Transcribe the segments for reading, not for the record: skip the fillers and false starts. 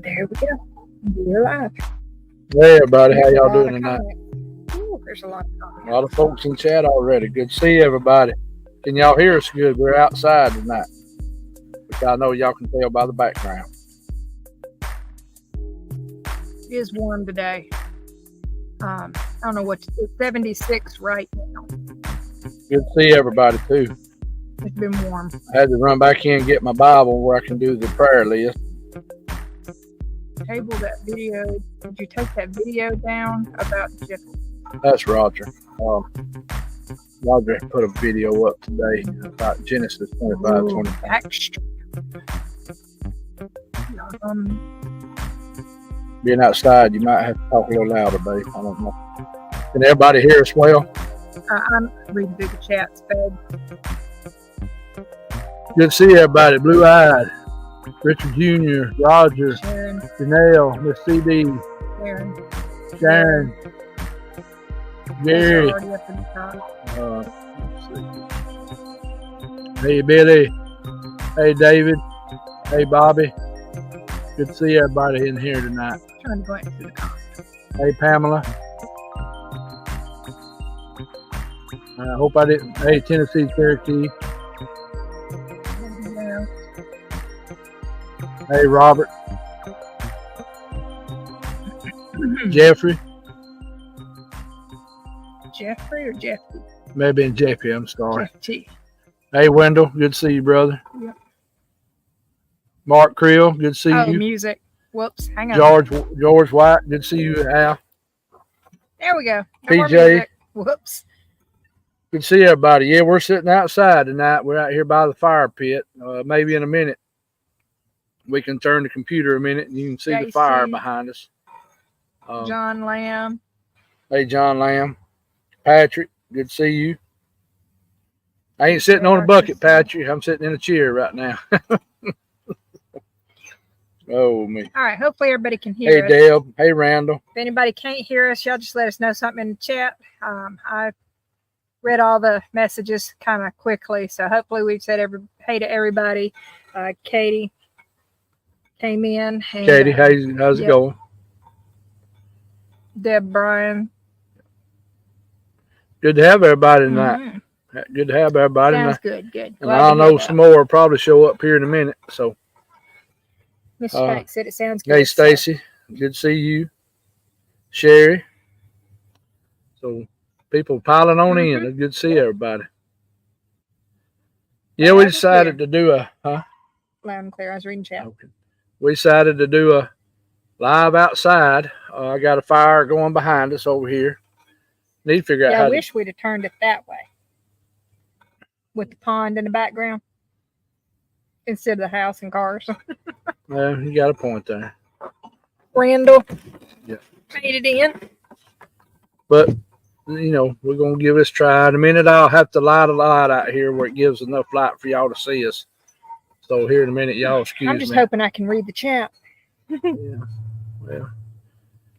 There we go. We're live. Hey everybody, how y'all doing tonight? Ooh, there's a lot of comments. A lot of folks in chat already. Good to see everybody. Can y'all hear us good? We're outside tonight, which I know y'all can tell by the background. It is warm today. I don't know what it's 76 right now. Good to see everybody too. It's been warm. I had to run back in and get my Bible where I can do the prayer list. Table that video. Did you take that video down about Jeff? That's Roger. Roger put a video up today about Genesis 25:25. Extra. Being outside, you might have to talk a little louder, babe. I don't know. Can everybody hear us well? I'm reading through the chats, babe. Good to see everybody. Blue Eyed, Richard Jr., Roger, Sharon, Janelle, Miss CD, Sharon, Gary. already up in the top. Let's see. Hey Billy. Hey David. Hey Bobby. Good to see everybody in here tonight. Trying to go into the comments. Hey Pamela. I hope I didn't. Hey Tennessee Cherokee. Hey Robert. Jeffrey. Jeffrey or Jeffy? Maybe in Jeffy, I'm sorry. Jeffy. Hey Wendell, good to see you, brother. Yep. Mark Creel, good to see you. Music. Whoops, hang on. George White, good to see you, Al. There we go. No more PJ. music. Whoops. Good to see everybody. Yeah, we're sitting outside tonight. We're out here by the fire pit. Maybe in a minute we can turn the computer a minute and you can see the fire behind us. John Lamb. Hey, John Lamb. Patrick, good to see you. I ain't sitting on a bucket, Patrick. I'm sitting in a chair right now. Oh, me. All right. Hopefully everybody can hear us. Hey, Deb. Hey, Randall. If anybody can't hear us, y'all just let us know something in the chat. I read all the messages kind of quickly, so hopefully we've said hey to everybody. Katie came in. And, Katie, how's it going? Deb Bryan. Good to have everybody tonight. Good to have everybody. Sounds good. And I know some more will probably show up here in a minute. So, Miss Spank said it sounds good. Hey, Stacy, good to see you. Sherry. So, people piling on in. It's good to see everybody. Yeah, we decided to do Loud and clear. I was reading chat. Okay. We decided to do a live outside. I got a fire going behind us over here. Need to figure out how I wish we'd have turned it that way. With the pond in the background. Instead of the house and cars. Well, you got a point there. Randall. Yeah. Made it in. But, you know, we're going to give this a try. In a minute, I'll have to light a light out here where it gives enough light for y'all to see us. So here in a minute, y'all excuse me. I'm just hoping I can read the chat. Yeah. Well,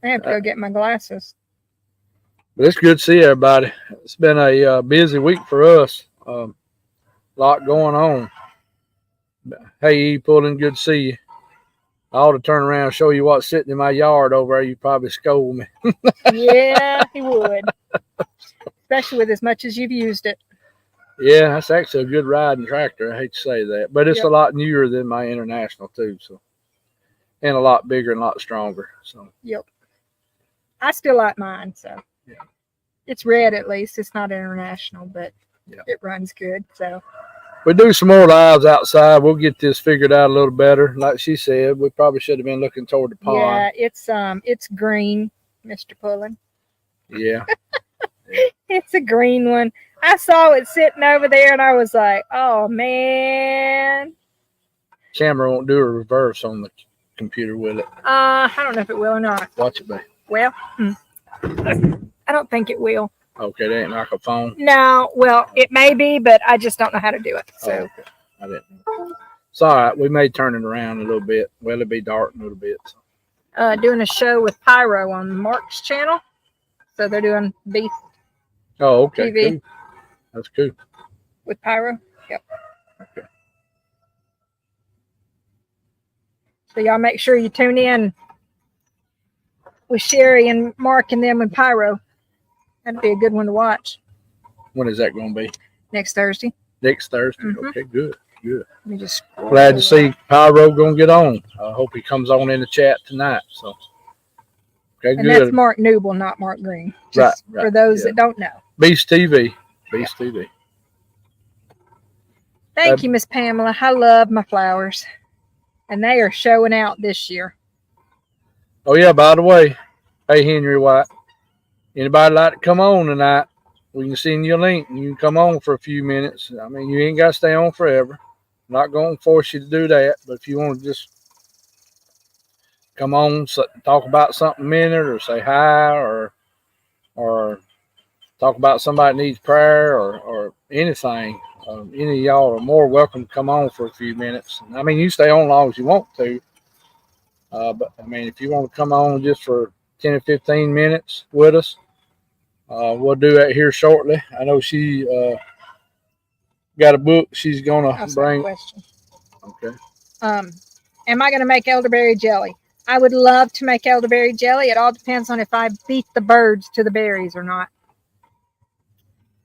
I have to go get my glasses. But it's good to see everybody. It's been a busy week for us. A lot going on. Hey, E. Pulling, good to see you. I ought to turn around and show you what's sitting in my yard over there. You probably scold me. Yeah, he would. Especially with as much as you've used it. Yeah, that's actually a good riding tractor. I hate to say that. But it's a lot newer than my International, too. So, and a lot bigger and a lot stronger. So. Yep. I still like mine, so. Yeah. It's red at least. It's not International, but it runs good. So. We do some more lives outside. We'll get this figured out a little better. Like she said, we probably should have been looking toward the pond. Yeah, it's green, Mr. Pullen. Yeah. It's a green one. I saw it sitting over there, and I was like, "Oh man!" Camera won't do a reverse on the computer, will it? I don't know if it will or not. Watch it, babe. Well, I don't think it will. Okay, that ain't like a phone. No, well, it may be, but I just don't know how to do it. So okay. I didn't. It's all right. We may turn it around a little bit. Well, it'll be dark in a little bit. So. Doing a show with Pyro on Mark's channel. So they're doing beef. Oh, okay. TV. Cool. That's cool. With Pyro. Yep. Okay. So y'all make sure you tune in with Sherry and Mark and them and Pyro. That'd be a good one to watch. When is that going to be? Next Thursday. Next Thursday. Mhm. Okay, good. Let me just Glad to see Pyro going to get on. I hope he comes on in the chat tonight. So, okay, and good. that's Mark Newble, not Mark Green. Just Right. for those that don't know. Beast TV. Beast TV. Thank you, Miss Pamela. I love my flowers. And they are showing out this year. Oh, yeah, by the way, hey, Henry White, anybody like to come on tonight? We can send you a link and you can come on for a few minutes. I mean, you ain't got to stay on forever. I'm not going to force you to do that, but if you want to just come on, talk about something a minute, or say hi, or talk about somebody that needs prayer, or anything, any of y'all are more welcome to come on for a few minutes. I mean, you stay on as long as you want to. But I mean, if you want to come on just for 10 or 15 minutes with us, we'll do that here shortly. I know she got a book she's gonna bring. Question. Okay. Am I gonna make elderberry jelly? I would love to make elderberry jelly. It all depends on if I beat the birds to the berries or not.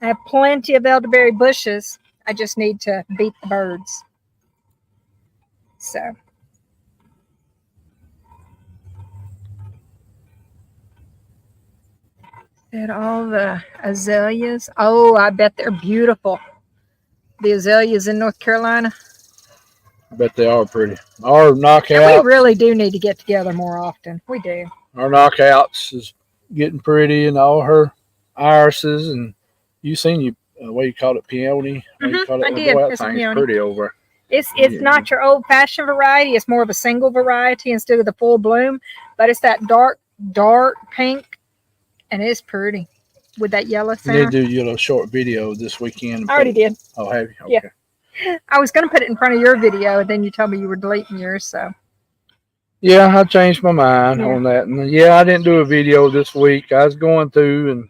I have plenty of elderberry bushes. I just need to beat the birds. So. And all the azaleas. Oh, I bet they're beautiful. The azaleas in North Carolina. I bet they are pretty. Our knockouts. And we really do need to get together more often. We do. Our knockouts is getting pretty, and all her irises, and you seen what you call it, peony. I did. Boy, that It's thing's peony. pretty over. It's not your old fashioned variety. It's more of a single variety instead of the full bloom. But it's that dark pink, and it's pretty with that yellow center. You need to do your little short video this weekend. I already did. Oh, have you? Okay. Yeah. I was going to put it in front of your video, and then you told me you were deleting yours. So. Yeah, I changed my mind on that. And yeah, I didn't do a video this week. I was going through, and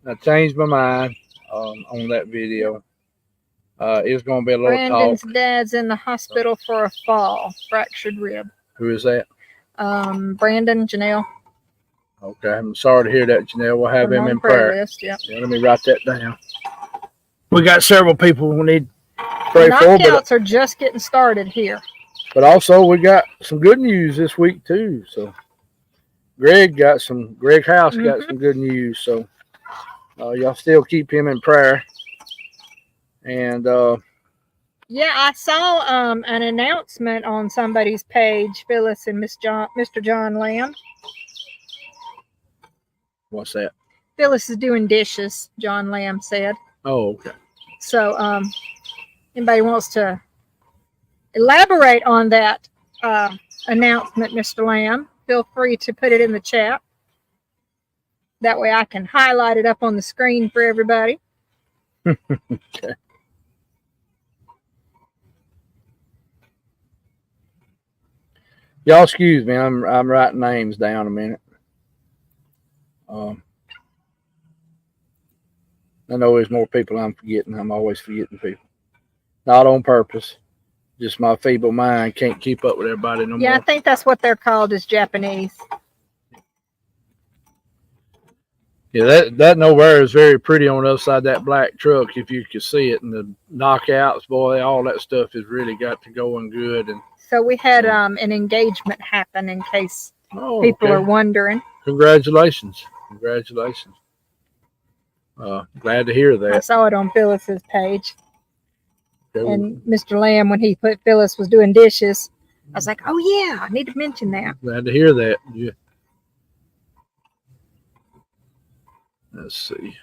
I changed my mind on that video. It's going to be a little Brandon's talk. dad's in the hospital for a fall, fractured rib. Who is that? Brandon, Janelle. Okay, I'm sorry to hear that, Janelle. We'll have him in prayer. List, yeah, let me write that down. We got several people we need to pray for. Knockouts are just getting started here. But also, we got some good news this week, too. So, Greg House got some good news. So, y'all still keep him in prayer. And, yeah, I saw an announcement on somebody's page, Phyllis and Mr. John Lamb. What's that? Phyllis is doing dishes, John Lamb said. Oh, okay. So, anybody wants to elaborate on that announcement, Mr. Lamb, feel free to put it in the chat. That way I can highlight it up on the screen for everybody. Okay. Y'all excuse me, I'm writing names down a minute. I know there's more people I'm forgetting. I'm always forgetting people. Not on purpose. Just my feeble mind can't keep up with everybody no more. Yeah, I think that's what they're called is Japanese. Yeah, that nowhere is very pretty on the other side of that black truck if you could see it. And the knockouts, boy, all that stuff has really got to going good. And so we had an engagement happen in case people are wondering. Congratulations. Glad to hear that. I saw it on Phyllis's page. And Mr. Lamb, when he put Phyllis was doing dishes, I was like, oh, yeah, I need to mention that. Glad to hear that. Yeah. Let's see.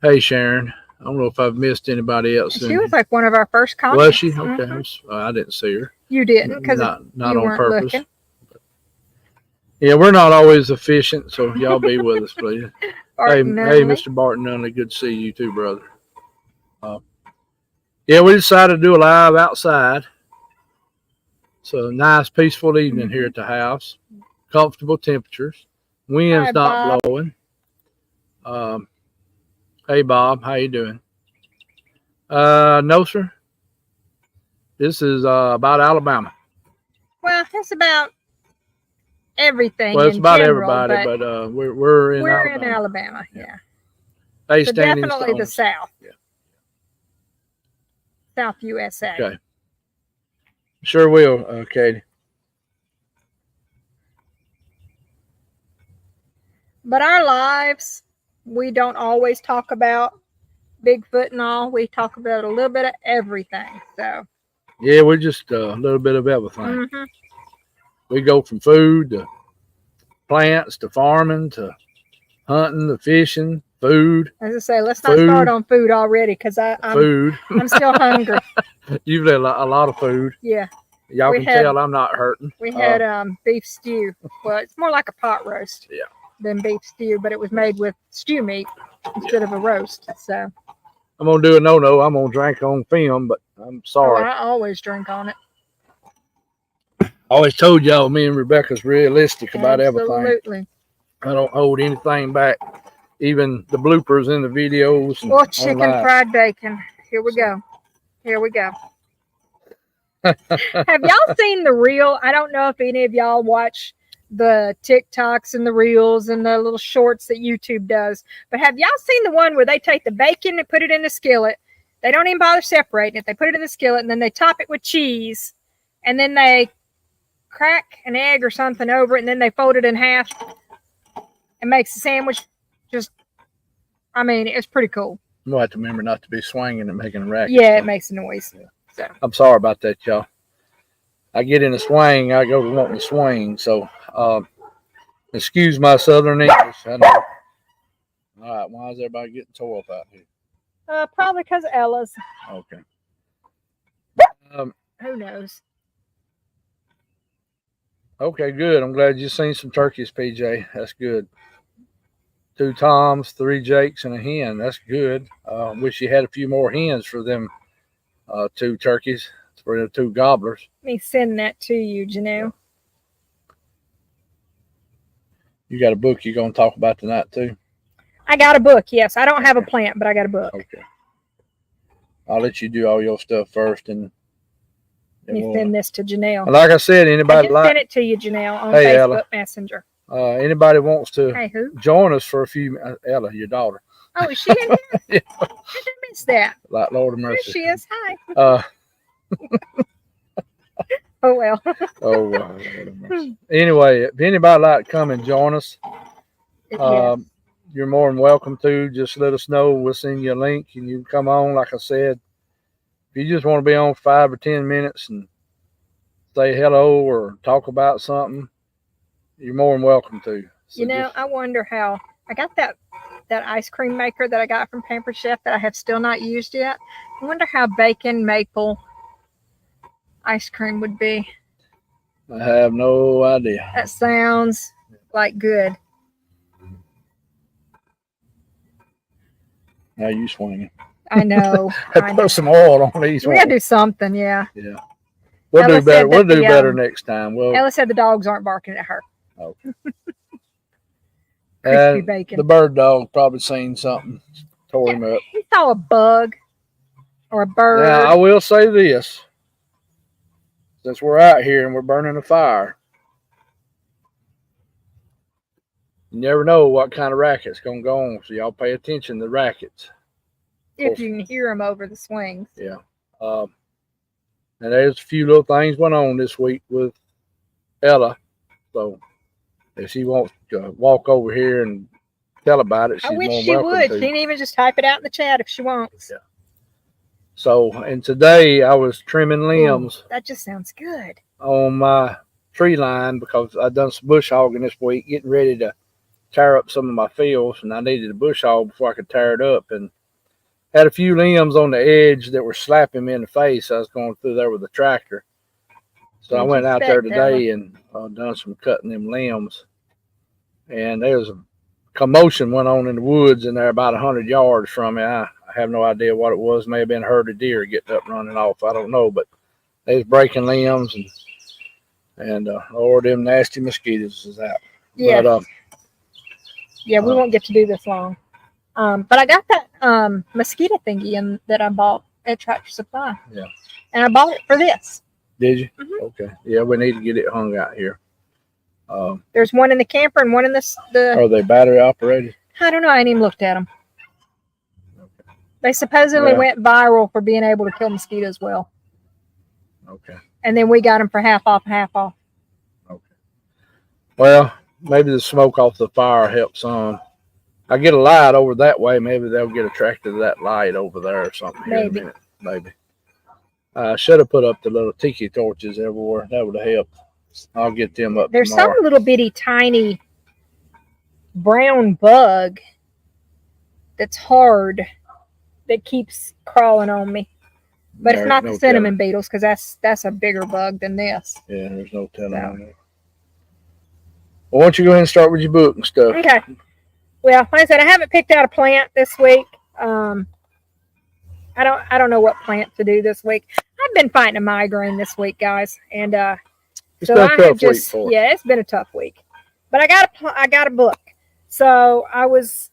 Hey, Sharon. I don't know if I've missed anybody else. She was like one of our first comments. Was she? Okay. I didn't see her. You didn't because not you on weren't purpose. Looking. Yeah, we're not always efficient, so y'all be with us, please. Hey, Mr. Barton Nunley, good to see you too, brother. Yeah, we decided to do a live outside. So nice, peaceful evening here at the house. Comfortable temperatures. Wind's not blowing. Hey, Bob, how you doing? No, sir. This is about Alabama. That's about everything. Well, it's in about general, everybody, but we're in we're Alabama. in Alabama. Yeah. Hey, So standing definitely the stones. South. Yeah. South USA. Okay. Sure will, Katie. But our lives, we don't always talk about Bigfoot and all. We talk about a little bit of everything. So. Yeah, we're just a little bit of everything. Mm-hmm. We go from food to plants to farming to hunting to fishing, food. As I say, let's not start on food already because I'm still hungry. You've had a lot of food. Yeah. Y'all can tell I'm not hurting. We had beef stew. Well, it's more like a pot roast than beef stew, but it was made with stew meat instead of a roast. So I'm gonna do a no. I'm gonna drink on film, but I'm sorry. Oh, I always drink on it. I always told y'all me and Rebecca's realistic about everything. Absolutely. I don't hold anything back, even the bloopers in the videos. Well, chicken fried bacon. Here we go. Here we go. Have y'all seen the reel? I don't know if any of y'all watch the TikToks and the reels and the little shorts that YouTube does, but have y'all seen the one where they take the bacon and put it in the skillet? They don't even bother separating it. They put it in the skillet and then they top it with cheese and then they crack an egg or something over it and then they fold it in half and makes a sandwich. It's pretty cool. We'll have to remember not to be swinging and making a racket. Yeah, it makes a noise. Yeah. So. I'm sorry about that, y'all. I get in a swing, I go to wanting to swing. So, excuse my Southern English. I know. All right, why is everybody getting tore up out here? Probably because Ella's. Okay. Who knows? Okay, good. I'm glad you've seen some turkeys, PJ. That's good. 2 toms, 3 jakes, and a hen. That's good. Wish you had a few more hens for them 2 turkeys, for the 2 gobblers. Let me send that to you, Janelle. You got a book you're going to talk about tonight, too? I got a book, yes. I don't have a plant, but I got a book. Okay. I'll let you do all your stuff first. And let me send this to Janelle. Like I said, anybody send it to you, Janelle, on Facebook Ella. Messenger. Anybody wants to who? join us for a few, Ella, your daughter. Oh, is she in here? Yeah. I didn't miss that. Like Lord of mercy. There she is. Hi. Oh, well. Anyway, if anybody like to come and join us, you're more than welcome to. Just let us know. We'll send you a link and you can come on. Like I said, if you just want to be on 5 or 10 minutes and say hello or talk about something, you're more than welcome to. So I wonder how I got that ice cream maker that I got from Pampered Chef that I have still not used yet. I wonder how bacon maple ice cream would be. I have no idea. That sounds like good. How you swinging? I know. Put some oil on these. We gotta do something, yeah. Yeah. We'll do better. We'll do better next time. Ella said the dogs aren't barking at her. Okay. Crispy bacon. The bird dog probably seen something. Tore him up. He saw a bug or a bird. Now, I will say this. Since we're out here and we're burning a fire, you never know what kind of racket's going to go on. So y'all pay attention to the rackets. If you can hear them over the swings. Yeah. And there's a few little things went on this week with Ella. So if she wants to walk over here and tell about it, she's I wish more she welcome would. to. She can even just type it out in the chat if she wants. Yeah. So, and today I was trimming limbs. Ooh, that just sounds good. On my tree line because I've done some bush hogging this week, getting ready to tear up some of my fields, and I needed a bush hog before I could tear it up. And had a few limbs on the edge that were slapping me in the face. I was going through there with a tractor. So I went out there today and done some cutting them limbs. And there was a commotion went on in the woods in there about 100 yards from me. I have no idea what it was. May have been a herd of deer getting up running off. I don't know, but they was breaking limbs and Lord, them nasty mosquitoes is out. Yeah. But, we won't get to do this long. But I got that mosquito thingy that I bought at Tractor Supply. Yeah. And I bought it for this. Did you? Mhm. Okay. Yeah, we need to get it hung out here. There's one in the camper and one in the. Are they battery operated? I don't know. I ain't even looked at them. Okay. They supposedly Well, went viral for being able to kill mosquitoes well. okay. And then we got them for half off and half off. Okay. Well, maybe the smoke off the fire helps some. I get a light over that way. Maybe they'll get attracted to that light over there or something here in a minute. Maybe. I should have put up the little tiki torches everywhere. That would have helped. I'll get them up There's tomorrow. some little bitty tiny brown bug that's hard that keeps crawling on me. But it's not the cinnamon beetles because that's a bigger bug than this. Yeah, there's no telling on it. Well, why don't you go ahead and start with your book and stuff? Okay. Well, like I said, I haven't picked out a plant this week. I don't know what plant to do this week. I've been fighting a migraine this week, guys, and it's been a tough week for you. Yeah, it's been a tough week. But I got a book. So I was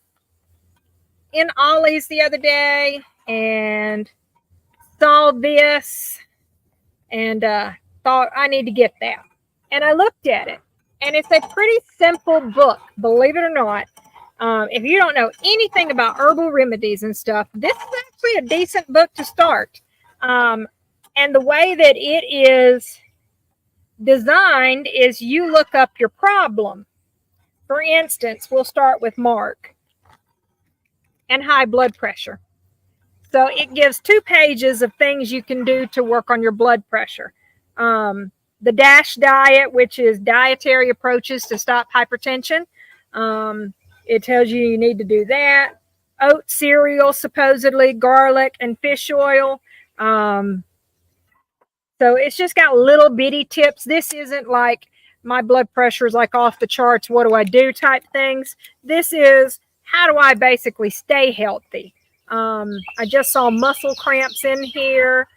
in Ollie's the other day and saw this and thought I need to get that. And I looked at it, and it's a pretty simple book, believe it or not. If you don't know anything about herbal remedies and stuff, this is actually a decent book to start. And the way that it is designed is you look up your problem. For instance, we'll start with Mark and high blood pressure. So it gives 2 pages of things you can do to work on your blood pressure. The DASH diet, which is dietary approaches to stop hypertension. It tells you need to do that. Oat cereal, supposedly, garlic and fish oil. So it's just got little bitty tips. This isn't like my blood pressure is like off the charts, what do I do type things. This is how do I basically stay healthy. I just saw muscle cramps in here.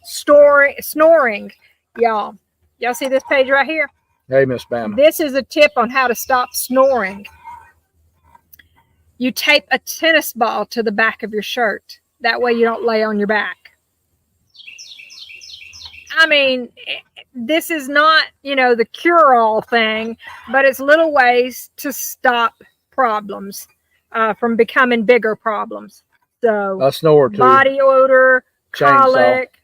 Snoring. Y'all see this page right here? Hey, Miss Bama. This is a tip on how to stop snoring. You tape a tennis ball to the back of your shirt. That way you don't lay on your back. I mean, this is not, the cure-all thing, but it's little ways to stop problems from becoming bigger problems. So, I snore too. Body odor, Chainsaw. colic,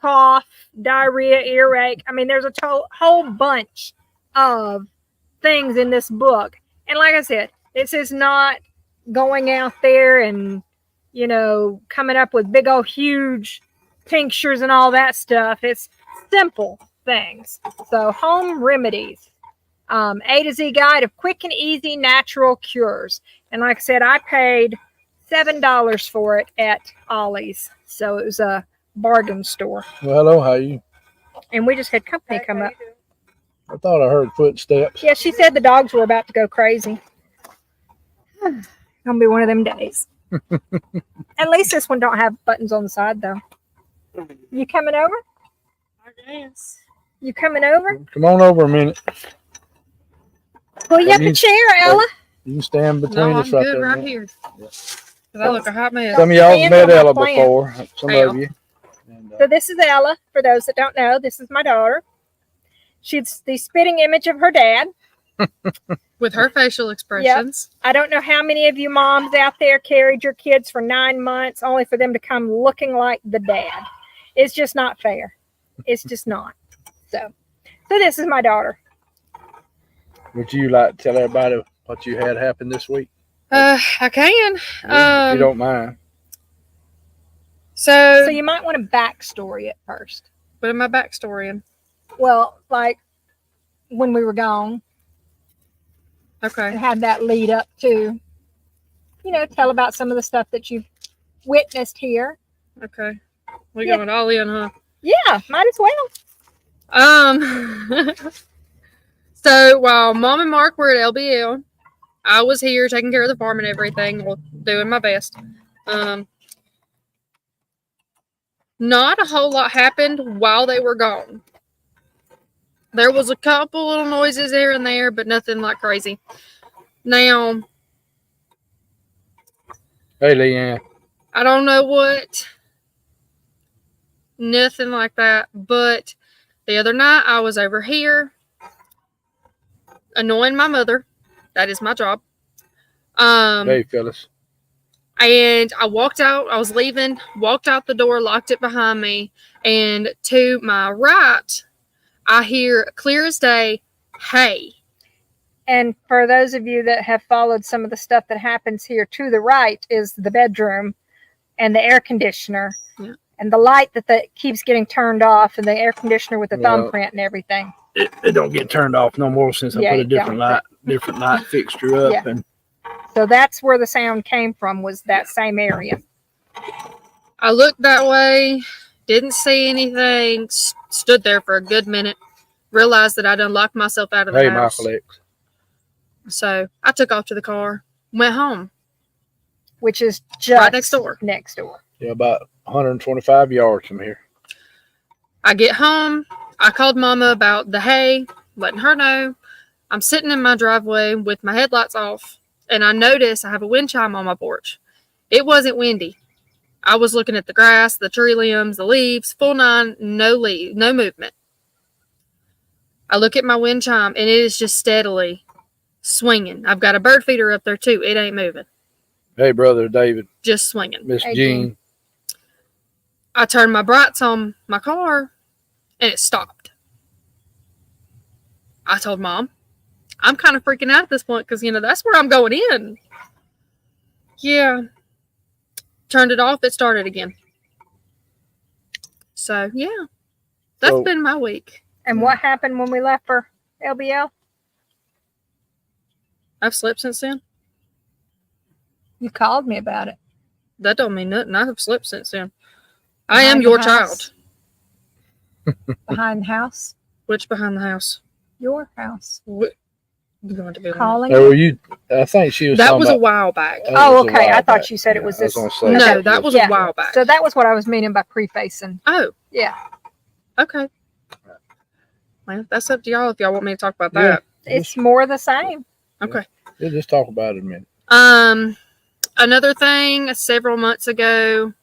cough, diarrhea, earache. I mean, there's a whole bunch of things in this book. And like I said, this is not going out there and, coming up with big old huge tinctures and all that stuff. It's simple things. So home remedies, A to Z guide of quick and easy natural cures. And like I said, I paid $7 for it at Ollie's. So it was a bargain store. Well, hello, how are you? And we just had company come up. I thought I heard footsteps. Yeah, she said the dogs were about to go crazy. Gonna be one of them days. At least this one don't have buttons on the side though. You coming over? I guess. You coming over? Come on over a minute. Pull you up a chair, Ella. You can stand between No, I'm us right good there. right here. Because I look a hot mess. Some of y'all have met Stand on Ella my plant. before. Some of you. And, So this is Ella. For those that don't know, this is my daughter. She's the spitting image of her dad. With her facial expressions. I don't know how many of you moms out there carried your kids for 9 months only for them to come looking like the dad. It's just not fair. It's just not. So this is my daughter. would you like to tell everybody what you had happen this week? I can. If you don't mind. So you might want to backstory it first. Put in my backstory in. Well, like when we were gone, Okay. and had that lead up to, tell about some of the stuff that you've witnessed here. Okay. We Yeah. going all in, huh? Yeah, might as well. So while Mom and Mark were at LBL, I was here taking care of the farm and everything, well, doing my best. Not a whole lot happened while they were gone. There was a couple little noises here and there, but nothing like crazy. Now, Hey, Leanne. I don't know what Nothing like that. But the other night, I was over here annoying my mother. That is my job. Hey, fellas. And I walked out. I was leaving, walked out the door, locked it behind me. And to my right, I hear clear as day, hey. And for those of you that have followed some of the stuff that happens here, to the right is the bedroom and the air conditioner. Yeah. And the light that keeps getting turned off, and the air conditioner with the thumbprint and everything. It don't get turned off no more since I put a different light fixture up. Yeah. And so that's where the sound came from, was that same area. I looked that way, didn't see anything, stood there for a good minute, realized that I done locked myself out of the house. Michael X. So I took off to the car, went home. Which is just right next door. Yeah, about 125 yards from here. I get home. I called Mama about the hay, letting her know. I'm sitting in my driveway with my headlights off, and I notice I have a wind chime on my porch. It wasn't windy. I was looking at the grass, the tree limbs, the leaves, full nine, no movement. I look at my wind chime, and it is just steadily swinging. I've got a bird feeder up there, too. It ain't moving. Hey, Brother David. Just swinging. Miss Jean. I turned my brights on my car, and it stopped. I told Mom, I'm kind of freaking out at this point because, that's where I'm going in. Yeah. Turned it off. It started again. So, yeah. That's been my week. And what happened when we left for LBL? I've slept since then. You called me about it. That don't mean nothing. I have slept since then. I am your child. Behind the house? Which behind the house? Your house. You're going to be calling you? I think she was. That was a while back. Oh, okay. I thought you said it was this. No, that was a while back. So that was what I was meaning by prefacing. Oh. Yeah. Okay. Well, that's up to y'all if y'all want me to talk about that. It's more the same. Okay. Yeah, just talk about it a minute. Another thing, several months ago,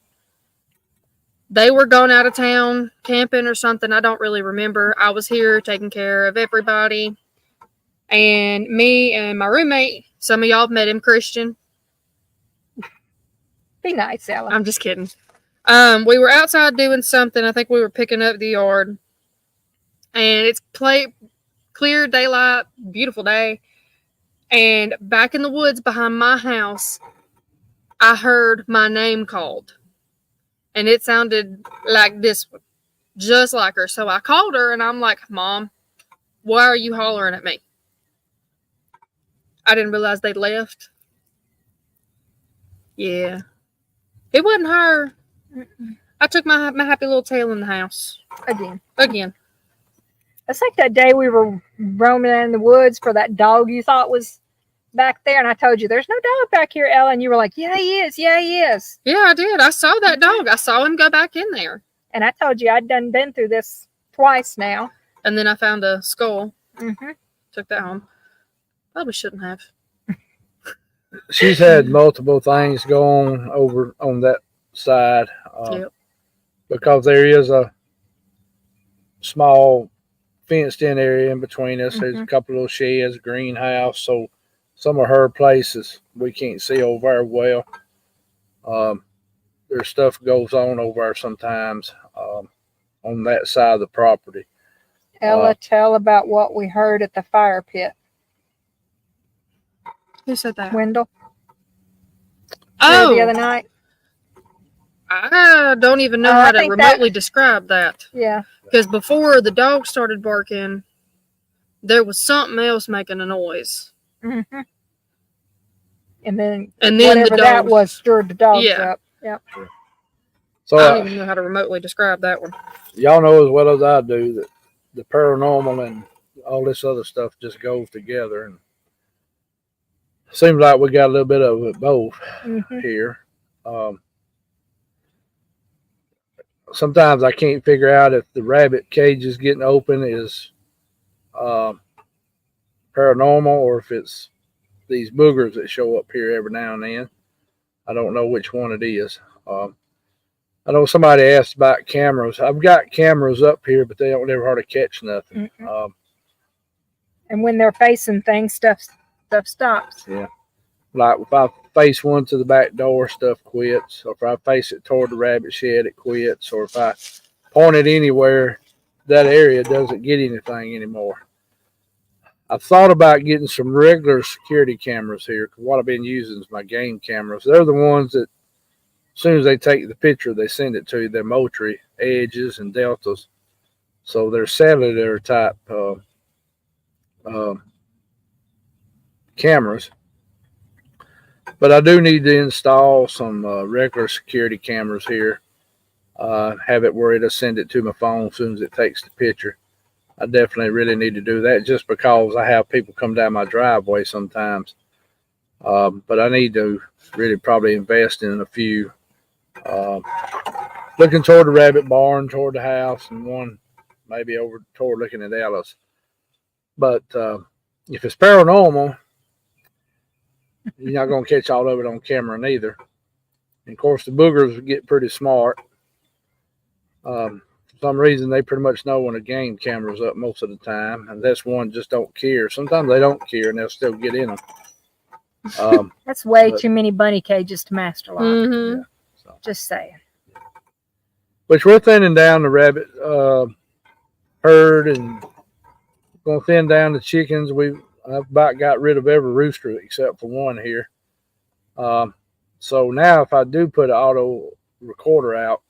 they were going out of town camping or something. I don't really remember. I was here taking care of everybody. And me and my roommate, some of y'all have met him, Christian. Be nice, Ella. I'm just kidding. We were outside doing something. I think we were picking up the yard. And it's clear daylight, beautiful day. And back in the woods behind my house, I heard my name called. And it sounded like this one, just like her. So I called her and I'm like, Mom, why are you hollering at me? I didn't realize they'd left. Yeah. It wasn't her. Mm-mm. I took my happy little tail in the house. Again. It's like that day we were roaming in the woods for that dog you thought was back there, and I told you, there's no dog back here, Ella, and you were like, yeah, he is. Yeah, he is. Yeah, I did. I saw that dog. I saw him go back in there. And I told you I'd been through this twice now. And then I found a skull. Mm-hmm. Took that home. Probably shouldn't have. She's had multiple things go on over on that side. Because there is a small fenced-in area in between us. There's a couple of little sheds, greenhouse, so some of her places we can't see over there well. There's stuff goes on over there sometimes on that side of the property. Ella, tell about what we heard at the fire pit. Who said that? Wendell. Oh, the other night. I don't even know how to remotely describe that. Yeah. Because before the dog started barking, there was something else making a noise. Mm-hmm. And then the dog, that was stirred the dogs up. Yep. So I don't even know how to remotely describe that one. Y'all know as well as I do that the paranormal and all this other stuff just goes together, and seems like we got a little bit of it both here. Sometimes I can't figure out if the rabbit cage is getting open is paranormal or if it's these boogers that show up here every now and then. I don't know which one it is. I know somebody asked about cameras. I've got cameras up here, but they don't ever hardly catch nothing. And when they're facing things, stuff stops. Yeah. Like if I face one to the back door, stuff quits. Or if I face it toward the rabbit shed, it quits. Or if I point it anywhere, that area doesn't get anything anymore. I thought about getting some regular security cameras here because what I've been using is my game cameras. They're the ones that as soon as they take the picture, they send it to you. They're Poultry, Edges, and Deltas. So they're cellular type cameras. But I do need to install some regular security cameras here. Have it where it'll send it to my phone as soon as it takes the picture. I definitely really need to do that just because I have people come down my driveway sometimes. But I need to really probably invest in a few. Looking toward the rabbit barn, toward the house, and one maybe over toward looking at Alice. But if it's paranormal, you're not going to catch all of it on camera neither. And of course, the boogers get pretty smart. For some reason, they pretty much know when a game camera's up most of the time, and this one just don't care. Sometimes they don't care, and they'll still get in them. That's way too many bunny cages to master lock. Mm-hmm. Yeah, so. Just saying. Which we're thinning down the rabbit herd and going to thin down the chickens. I've about got rid of every rooster except for one here. So now if I do put an auto recorder out,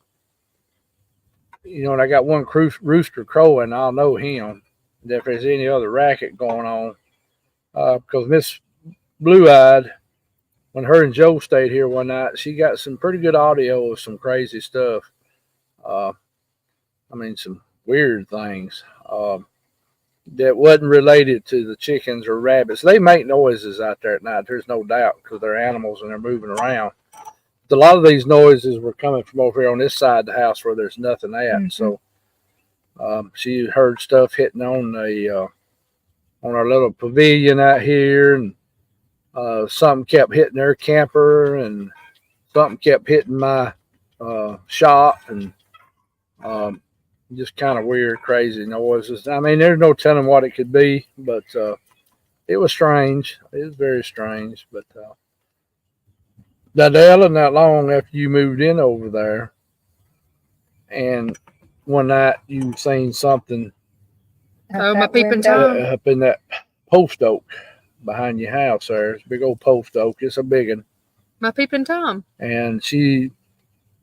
and I got one rooster crowing, I'll know him. And if there's any other racket going on, because Miss Blue-Eyed, when her and Joe stayed here one night, she got some pretty good audio of some crazy stuff. Some weird things. That wasn't related to the chickens or rabbits. They make noises out there at night. There's no doubt because they're animals and they're moving around. But a lot of these noises were coming from over here on this side of the house where there's nothing at. Mm-hmm. So she heard stuff hitting on our little pavilion out here, and something kept hitting their camper, and something kept hitting my shop, and just kind of weird, crazy noises. There's no telling what it could be, but it was strange. It was very strange. But that Ellen, not long after you moved in over there, and one night you seen something. My peeping Tom. Up in that post oak behind your house there. It's a big old post oak. It's a big one. My peeping Tom. And she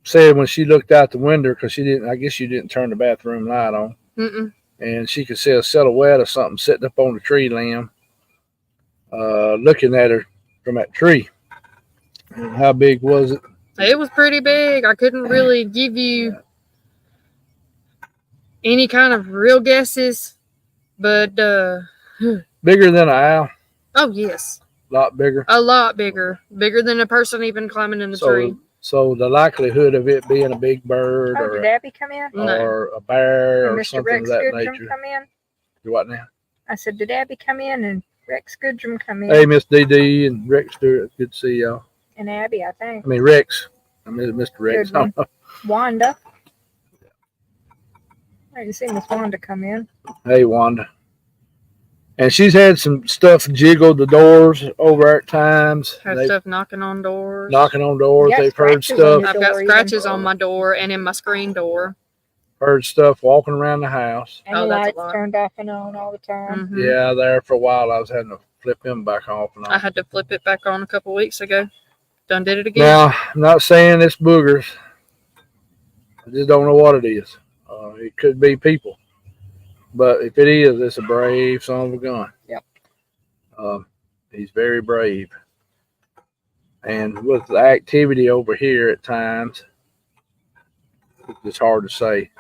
said when she looked out the window, because I guess you didn't turn the bathroom light on. Mm-mm. And she could see a silhouette of something sitting up on the tree limb, looking at her from that tree. And how big was it? It was pretty big. I couldn't really give you any kind of real guesses, but bigger than an owl? Oh, yes. A lot bigger? A lot bigger. Bigger than a person even climbing in the tree. So the likelihood of it being a big bird did Abby come in? Or a bear or or Mr. something Rex of that Goodrum nature. come in? You what now? I said, did Abby come in and Rex Goodrum come in? Hey, Miss DD and Rex Stewart. Good to see y'all. And Abby, I think. Rex. Mr. Rex. Wanda. I didn't see Miss Wanda come in. Hey, Wanda. And she's had some stuff jiggle the doors over at times. Stuff knocking on doors. They've heard stuff. I've got scratches on my door and in my screen door. Heard stuff walking around the house. And the lights turned off and on all the time. Mm-hmm. Yeah, there for a while I was having to flip them back off and on. I had to flip it back on a couple weeks ago. Done did it again. Now, I'm not saying it's boogers. I just don't know what it is. It could be people. But if it is, it's a brave son of a gun. Yep. He's very brave. And with the activity over here at times, it's hard to say.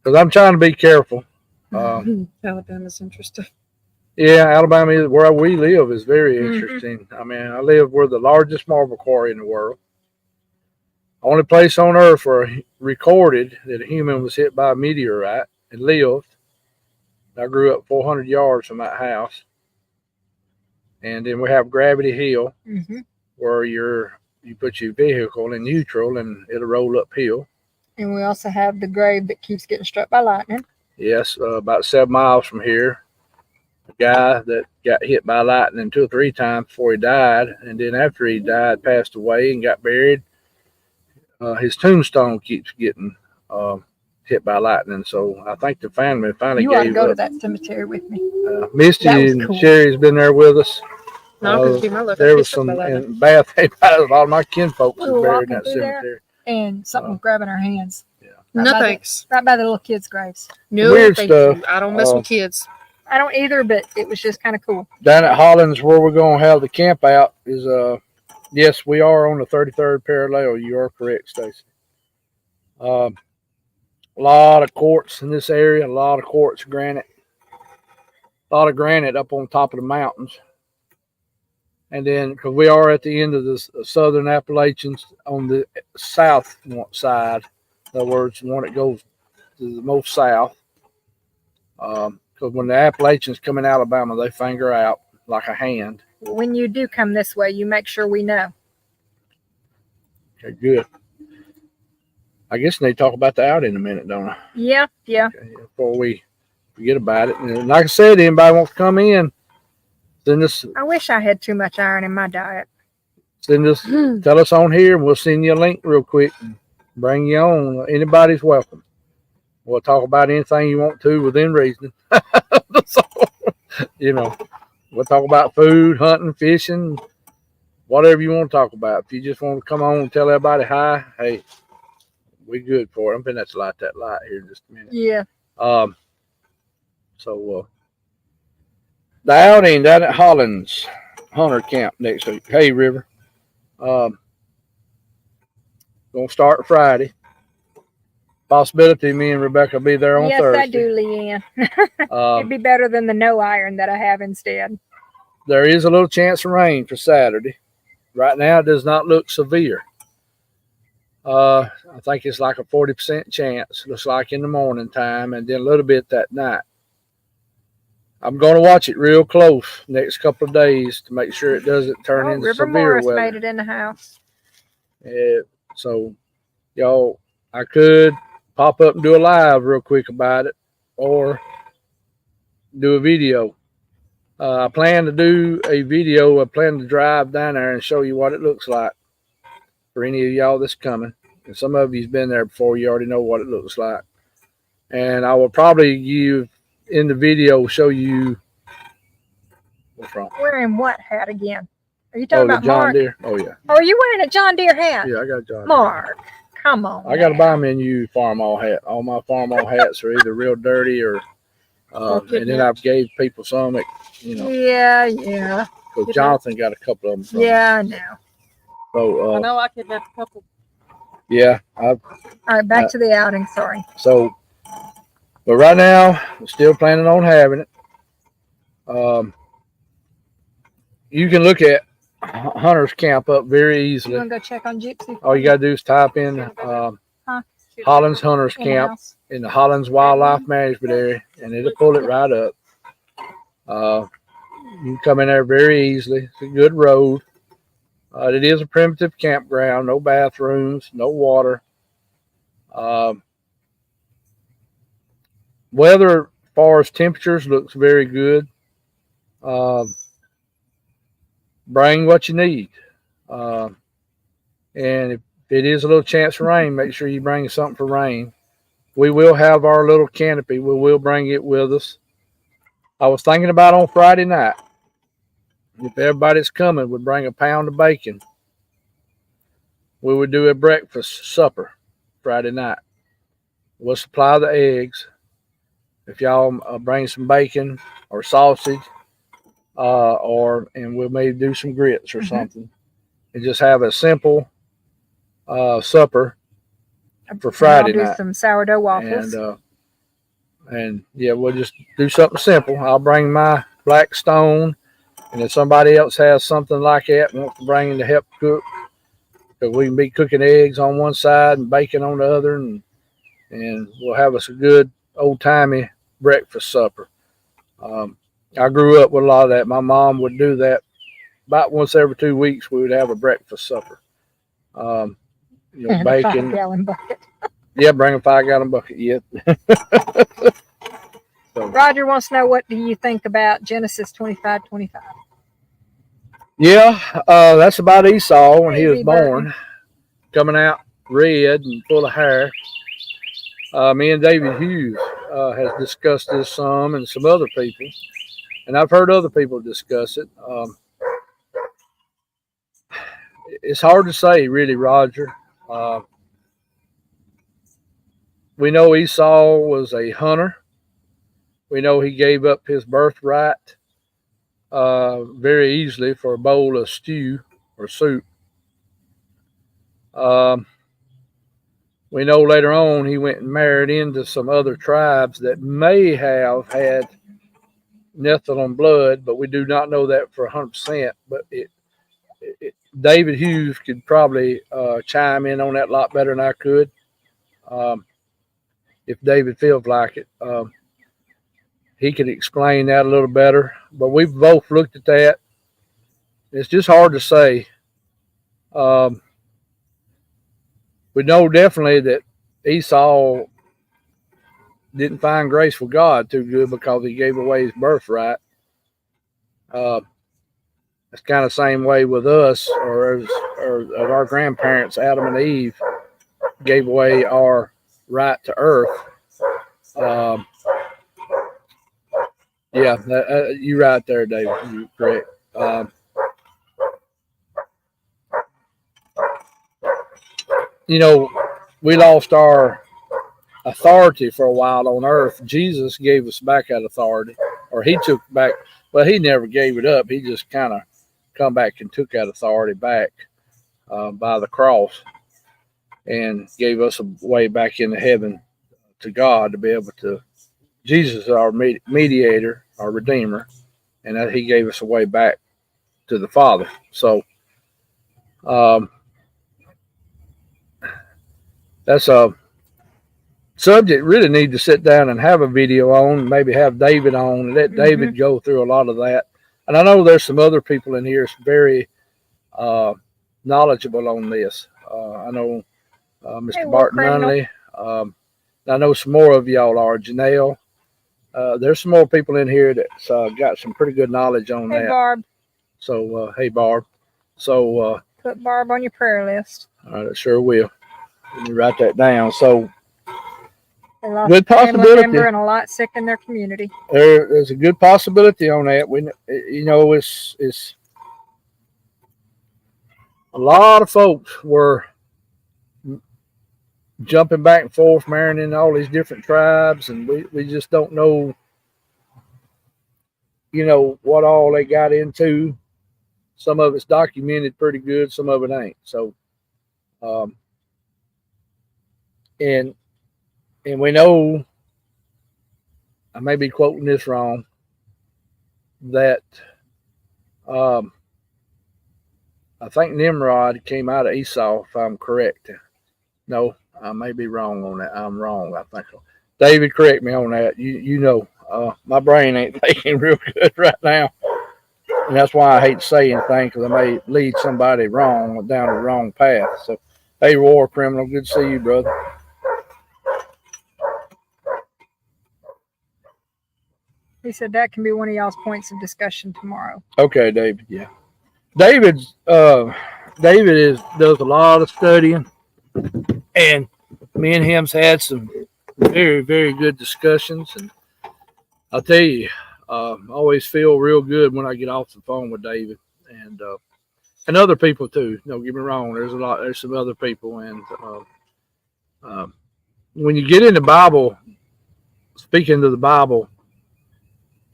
Because I'm trying to be careful. Alabama's interesting. Yeah, Alabama, where we live, is very interesting. I live where the largest marble quarry in the world. Only place on earth where recorded that a human was hit by a meteorite and lived. I grew up 400 yards from that house. And then we have Gravity Hill, where you're you put your vehicle in neutral and it'll roll uphill. And we also have the grave that keeps getting struck by lightning. Yes, about 7 miles from here, a guy that got hit by lightning 2 or 3 times before he died, and then after he died, passed away and got buried. His tombstone keeps getting hit by lightning, so I think the family finally You ought to gave go to up. that cemetery with me. Misty That was and cool. Sherry's been there with us. No, because keep my look. There was some in Bath. A lot of my kinfolks We are were buried in walking that through there. cemetery. And something was grabbing our hands. Yeah. Right No by the- thanks. Right by the little kids' graves. No, Weird thank stuff. you. I don't mess with kids. I don't either, but it was just kind of cool. Down at Hollins, where we're going to have the camp out, is yes, we are on the 33rd parallel. You are correct, Stacy. A lot of quartz in this area. A lot of quartz granite. A lot of granite up on top of the mountains. And then, because we are at the end of the southern Appalachians on the south side, in other words, the one that goes to the most south. Because when the Appalachians come in Alabama, they finger out like a hand. When you do come this way, you make sure we know. Okay, good. I guess they talk about the out in a minute, don't I? Yeah. Okay, before we forget about it. And like I said, anybody wants to come in, send us, I wish I had too much iron in my diet. tell us on here, and we'll send you a link real quick and bring you on. Anybody's welcome. We'll talk about anything you want to within reason. So, we'll talk about food, hunting, fishing, whatever you want to talk about. If you just want to come on and tell everybody hi, hey, we good for it. I'm finna light that light here in just a minute. Yeah. So the outing down at Hollins Hunter Camp next week. Hey, River. Gonna start Friday. Possibility me and Rebecca will be there on yes, Thursday. I do, Leanne. It'd be better than the no iron that I have instead. There is a little chance of rain for Saturday. Right now, it does not look severe. I think it's like a 40% chance. Looks like in the morning time, and then a little bit that night. I'm going to watch it real close next couple of days to make sure it doesn't turn into River severe Morris weather. made it in the house. So, y'all, I could pop up and do a live real quick about it, or do a video. I plan to do a video. I plan to drive down there and show you what it looks like for any of y'all that's coming. And some of you's been there before. You already know what it looks like. And I will probably in the video show you what's wrong. Wearing what hat again? Are you talking the about John Mark? Deere. Oh yeah. Oh, are you wearing a John Deere hat? Yeah, I got a John Deere. Mark, come on. I got to now. buy me a new Farmall hat. All my Farmall hats are either real dirty or and then I've gave people some that, Yeah. because Jonathan got a couple of them. From Yeah, I know. So I know I kidnapped a couple. yeah, All right, back to the outing. Sorry. so, but right now, I'm still planning on having it. You can look at Hunter's Camp up very You easily. want to go check on Gypsy? All you got to do is type in Hollins Hunter's In the Camp house? in the Hollins Wildlife Management area, and it'll pull it right up. You can come in there very easily. It's a good road. It is a primitive campground, no bathrooms, no water. Weather, as far as temperatures, looks very good. Bring what you need. And if it is a little chance for rain, make sure you bring something for rain. We will have our little canopy. We will bring it with us. I was thinking about on Friday night, if everybody's coming, would bring a pound of bacon. We would do a breakfast supper Friday night. We'll supply the eggs. If y'all bring some bacon or sausage, and we'll maybe do some grits or something, and just have a simple supper for Friday I'll do night. some sourdough waffles. And yeah, we'll just do something simple. I'll bring my Blackstone, and if somebody else has something like that, wants to bring in to help cook, because we can be cooking eggs on one side and bacon on the other, and we'll have us a good old timey breakfast supper. I grew up with a lot of that. My mom would do that about once every 2 weeks. We would have a breakfast supper. You know, bacon. 5-gallon bucket. Yeah, bring a 5-gallon bucket. Yeah. So, Roger wants to know, what do you think about Genesis 25:25? yeah, that's about Esau when he was Easy, born, Burton. coming out red and full of hair. Me and David Hughes has discussed this some, and some other people, and I've heard other people discuss it. It's hard to say, really, Roger. We know Esau was a hunter. We know he gave up his birthright very easily for a bowl of stew or soup. We know later on he went and married into some other tribes that may have had Nephilim blood, but we do not know that for 100%. But David Hughes could probably chime in on that a lot better than I could, if David feels like it. He could explain that a little better. But we've both looked at that. It's just hard to say. We know definitely that Esau didn't find grace with God too good because he gave away his birthright. It's kind of the same way with us, or as our grandparents, Adam and Eve, gave away our right to earth. Yeah, you're right there, David. You're correct. You know, we lost our authority for a while on earth. Jesus gave us back that authority, or he took back. Well, he never gave it up. He just kind of come back and took that authority back by the cross, and gave us a way back into heaven to God to be able to. Jesus is our mediator, our redeemer, and that he gave us a way back to the Father. So that's a subject really need to sit down and have a video on, maybe have David on, and let David go through a lot of that. And I know there's some other people in here that's very knowledgeable on this. I know Mr. Barton Nunley. I know some more of y'all are. Janelle. There's some more people in here that's got some pretty good knowledge on that. Hey, Barb. So, hey, Barb. So, put Barb on your prayer list. I sure will. Let me write that down. So, They lost good a family possibility. member and a lot sick in their community. There's a good possibility on that. It's a lot of folks were jumping back and forth, marrying in all these different tribes, and we just don't know, what all they got into. Some of it's documented pretty good, some of it ain't. So, and we know, I may be quoting this wrong, that I think Nimrod came out of Esau, if I'm correct. No, I may be wrong on that. I'm wrong, I think. David, correct me on that. My brain ain't thinking real good right now. And that's why I hate to say anything, because I may lead somebody wrong down the wrong path. So, hey, War Criminal, good to see you, brother. He said that can be one of y'all's points of discussion tomorrow. Okay, David. Yeah, David does a lot of studying, and me and him's had some very, very good discussions. And I'll tell you, I always feel real good when I get off the phone with David, and other people too. Don't get me wrong. There's some other people, and when you get in the Bible, speaking to the Bible,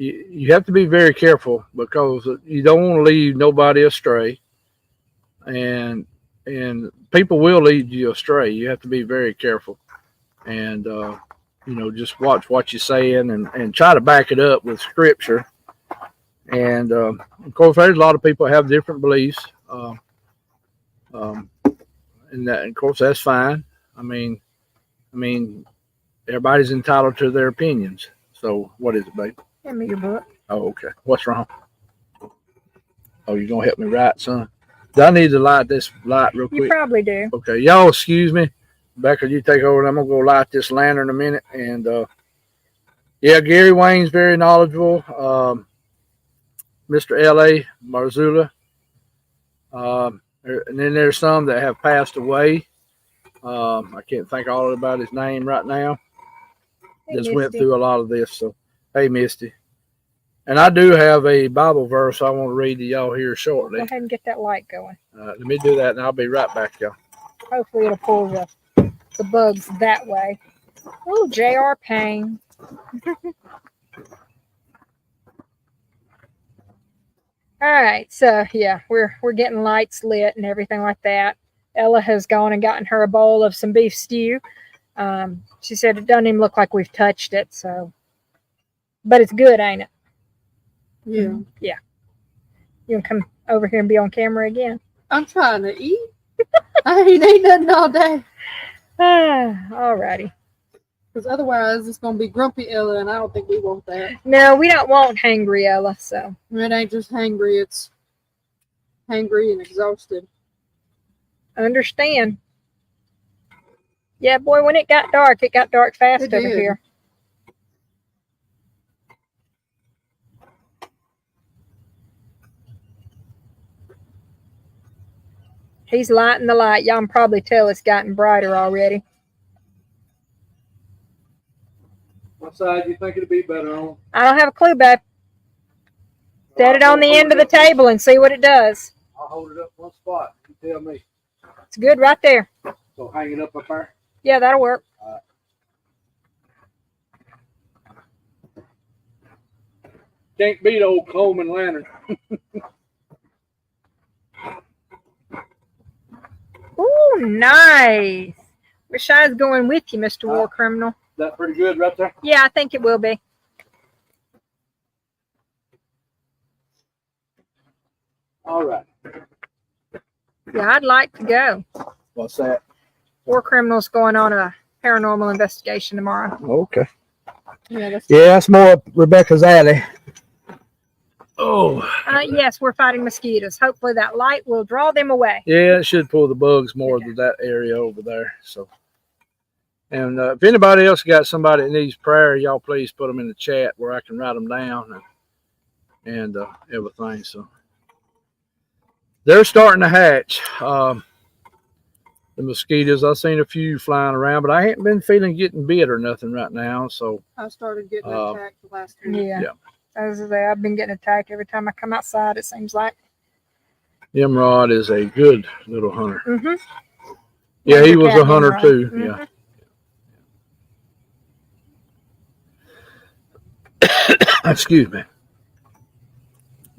you have to be very careful, because you don't want to lead nobody astray, and people will lead you astray. You have to be very careful, and just watch what you're saying, and try to back it up with scripture. And of course, there's a lot of people that have different beliefs, and of course that's fine. I mean, everybody's entitled to their opinions. So what is it, babe? Hand me your book. Oh, okay. What's wrong? Oh, you're gonna help me write, son? Do I need to light this light real You quick? probably do. Okay, y'all excuse me. Becca, you take over, and I'm going to go light this lantern in a minute. And, yeah, Gary Wayne's very knowledgeable. Mr. L.A. Marzullo. And then there's some that have passed away. I can't think all about his name right now. Hey, Just went Misty. through a lot of this. So, hey, Misty. And I do have a Bible verse I want to read to y'all here shortly. Go ahead and get that light going. Let me do that, and I'll be right back, y'all. Hopefully it'll pull the bugs that way. Oh, J.R. Payne. All right, so yeah, we're getting lights lit and everything like that. Ella has gone and gotten her a bowl of some beef stew. She said it doesn't even look like we've touched it, so, but it's good, ain't it? Yeah. Yeah. You can come over here and be on camera again. I'm trying to eat. I ain't ate nothing all day. All righty. Because otherwise, it's going to be grumpy Ella, and I don't think we want that. No, we don't want hangry Ella, so. It ain't just hangry, it's hangry and exhausted. Understand. Yeah, boy, when it got dark fast It over did. here. He's lighting the light. Y'all can probably tell it's gotten brighter already. What side do you think it'd be better on? I don't have a clue, babe. Set it on the end of the table and see what it does. I'll hold it up one spot. You tell me. It's good right there. So hang it up there. Yeah, that'll work. Can't beat old Coleman lantern. Ooh, nice. Wish I was going with you, Mr. War Criminal. That pretty good right there? Yeah, I think it will be. All right. Yeah, I'd like to go. What's that? War Criminal's going on a paranormal investigation tomorrow. Okay. Yeah, that's more up Rebecca's alley. Oh. Yes, we're fighting mosquitoes. Hopefully that light will draw them away. Yeah, it should pull the bugs more to that area over there. So, and if anybody else got somebody that needs prayer, y'all please put them in the chat where I can write them down and everything. So, they're starting to hatch. The mosquitoes, I've seen a few flying around, but I ain't been feeling getting bit or nothing right now. So, I started getting attacked the last week. Yeah. Yeah. As I say, I've been getting attacked every time I come outside, it seems like. Nimrod is a good little hunter. Mm-hmm. Yeah, he was Cat a hunter Nimrod. too. Mhm. Yeah. Excuse me.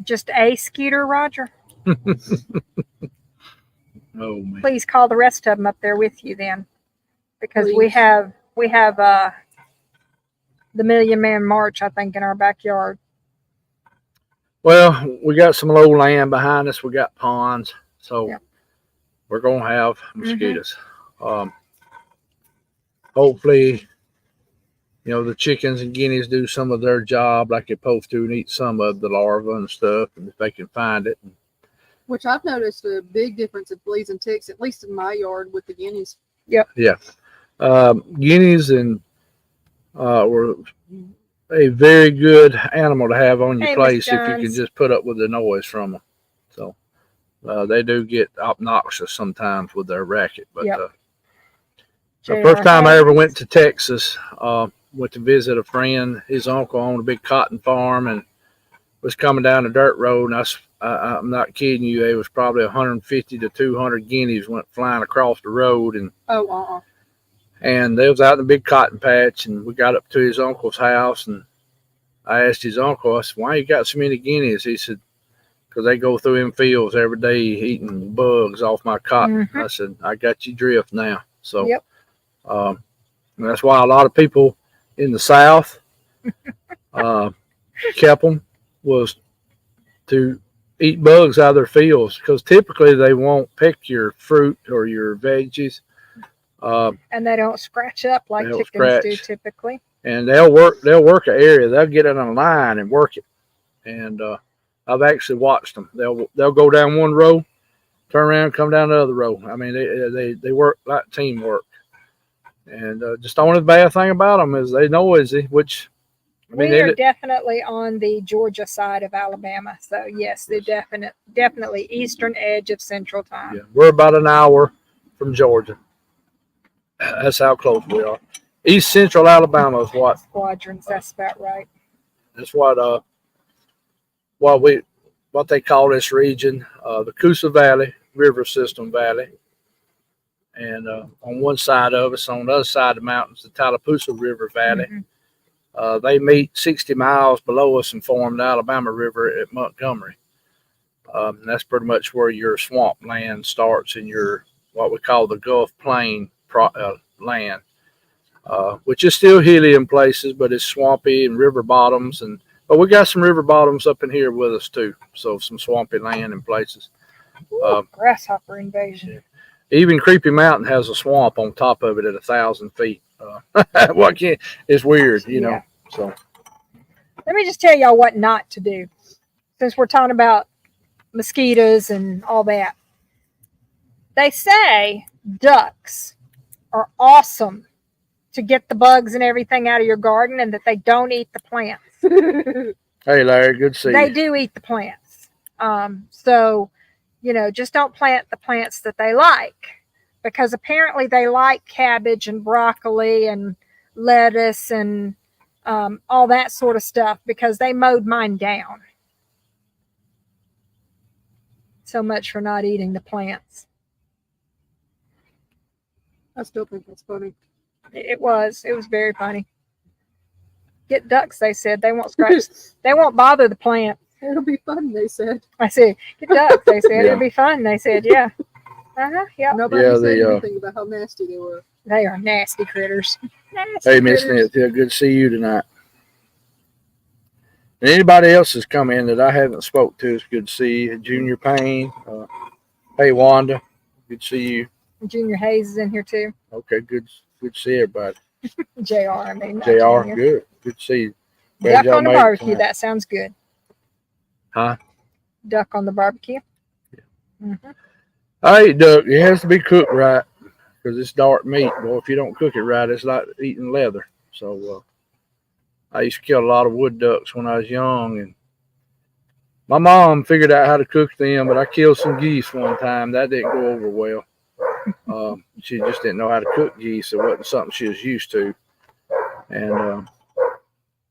Just a Skeeter, Roger. Oh man. Please call the rest of them up there with you then, because we Please. have the Million Man March, I think, in our backyard. Well, we got some low land behind us. We got ponds, so Yeah. we're gonna have mosquitoes. Hopefully, the chickens and guineas do some of their job like they're supposed to and eat some of the larvae and stuff, and if they can find it. Which I've noticed a big difference in fleas and ticks, at least in my yard with the guineas. Guineas and were a very good animal to have on your Hey, place Miss if you can Jones. just put up with the noise from them. So they do get obnoxious sometimes with their racket. But Yep. the first time I ever went to Texas, went to visit a friend. His uncle owned a big cotton farm and was coming down a dirt road. And I'm not kidding you. It was probably 150 to 200 guineas went flying across the road. And they was out in the big cotton patch, and we got up to his uncle's house, and I asked his uncle, I said, why you got so many guineas? He said, because they go through them fields every day eating bugs off my cotton. Mhm. I said, I got you drift now. So Yep. that's why a lot of people in the South kept them, was to eat bugs out of their fields, because typically they won't pick your fruit or your veggies. And they don't scratch up like They don't chickens do scratch. typically. And they'll work an area. They'll get in a line and work it. And I've actually watched them. They'll go down one row turn around, come down the other road. I mean, they work like teamwork. And just the only bad thing about them is they noisy, which I mean, we are definitely on the Georgia side of Alabama. So yes, the definitely eastern edge of Central Time. Yeah, we're about an hour from Georgia. That's how close we are. East Central Alabama is what Squadrons. That's about right. That's what they call this region, the Coosa Valley River System Valley. And on one side of us, on the other side of the mountains, the Tallapoosa River Valley. Mm-hmm. They meet 60 miles below us and form the Alabama River at Montgomery. That's pretty much where your swamp land starts and your what we call the Gulf Plain land, which is still hilly in places, but it's swampy and river bottoms. But we got some river bottoms up in here with us too, so some swampy land in places. Ooh, grasshopper invasion. Even Creepy Mountain has a swamp on top of it at 1,000 feet. It's weird, you know. So let me just tell y'all what not to do, since we're talking about mosquitoes and all that. They say ducks are awesome to get the bugs and everything out of your garden, and that they don't eat the plants. Hey, Larry, good to see you. They do eat the plants. So, just don't plant the plants that they like, because apparently they like cabbage and broccoli and lettuce and all that sort of stuff, because they mowed mine down. So much for not eating the plants. I still think that's funny. It was very funny. Get ducks, they said. They won't scratch. They won't bother the plant. It'll be fun, they said. I said, get ducks, they said. Yeah. It'll be fun, they said. Yeah. Yeah. Nobody said anything about how nasty they were. They are nasty critters. Nasty Hey, Miss Nate, good to see you tonight. And anybody else has come in that I haven't spoke to, it's good to see you. Junior Payne. Hey, Wanda. Good to see you. Junior Hayes is in here too. Okay, good to see everybody. JR, I mean. JR, good to see you. Duck on the barbecue, that sounds good. Huh? Duck on the barbecue. Yeah. Mm-hmm. I eat duck. It has to be cooked right, because it's dark meat. Boy, if you don't cook it right, it's like eating leather. So I used to kill a lot of wood ducks when I was young, and my mom figured out how to cook them, but I killed some geese one time. That didn't go over well. She just didn't know how to cook geese. It wasn't something she was used to. And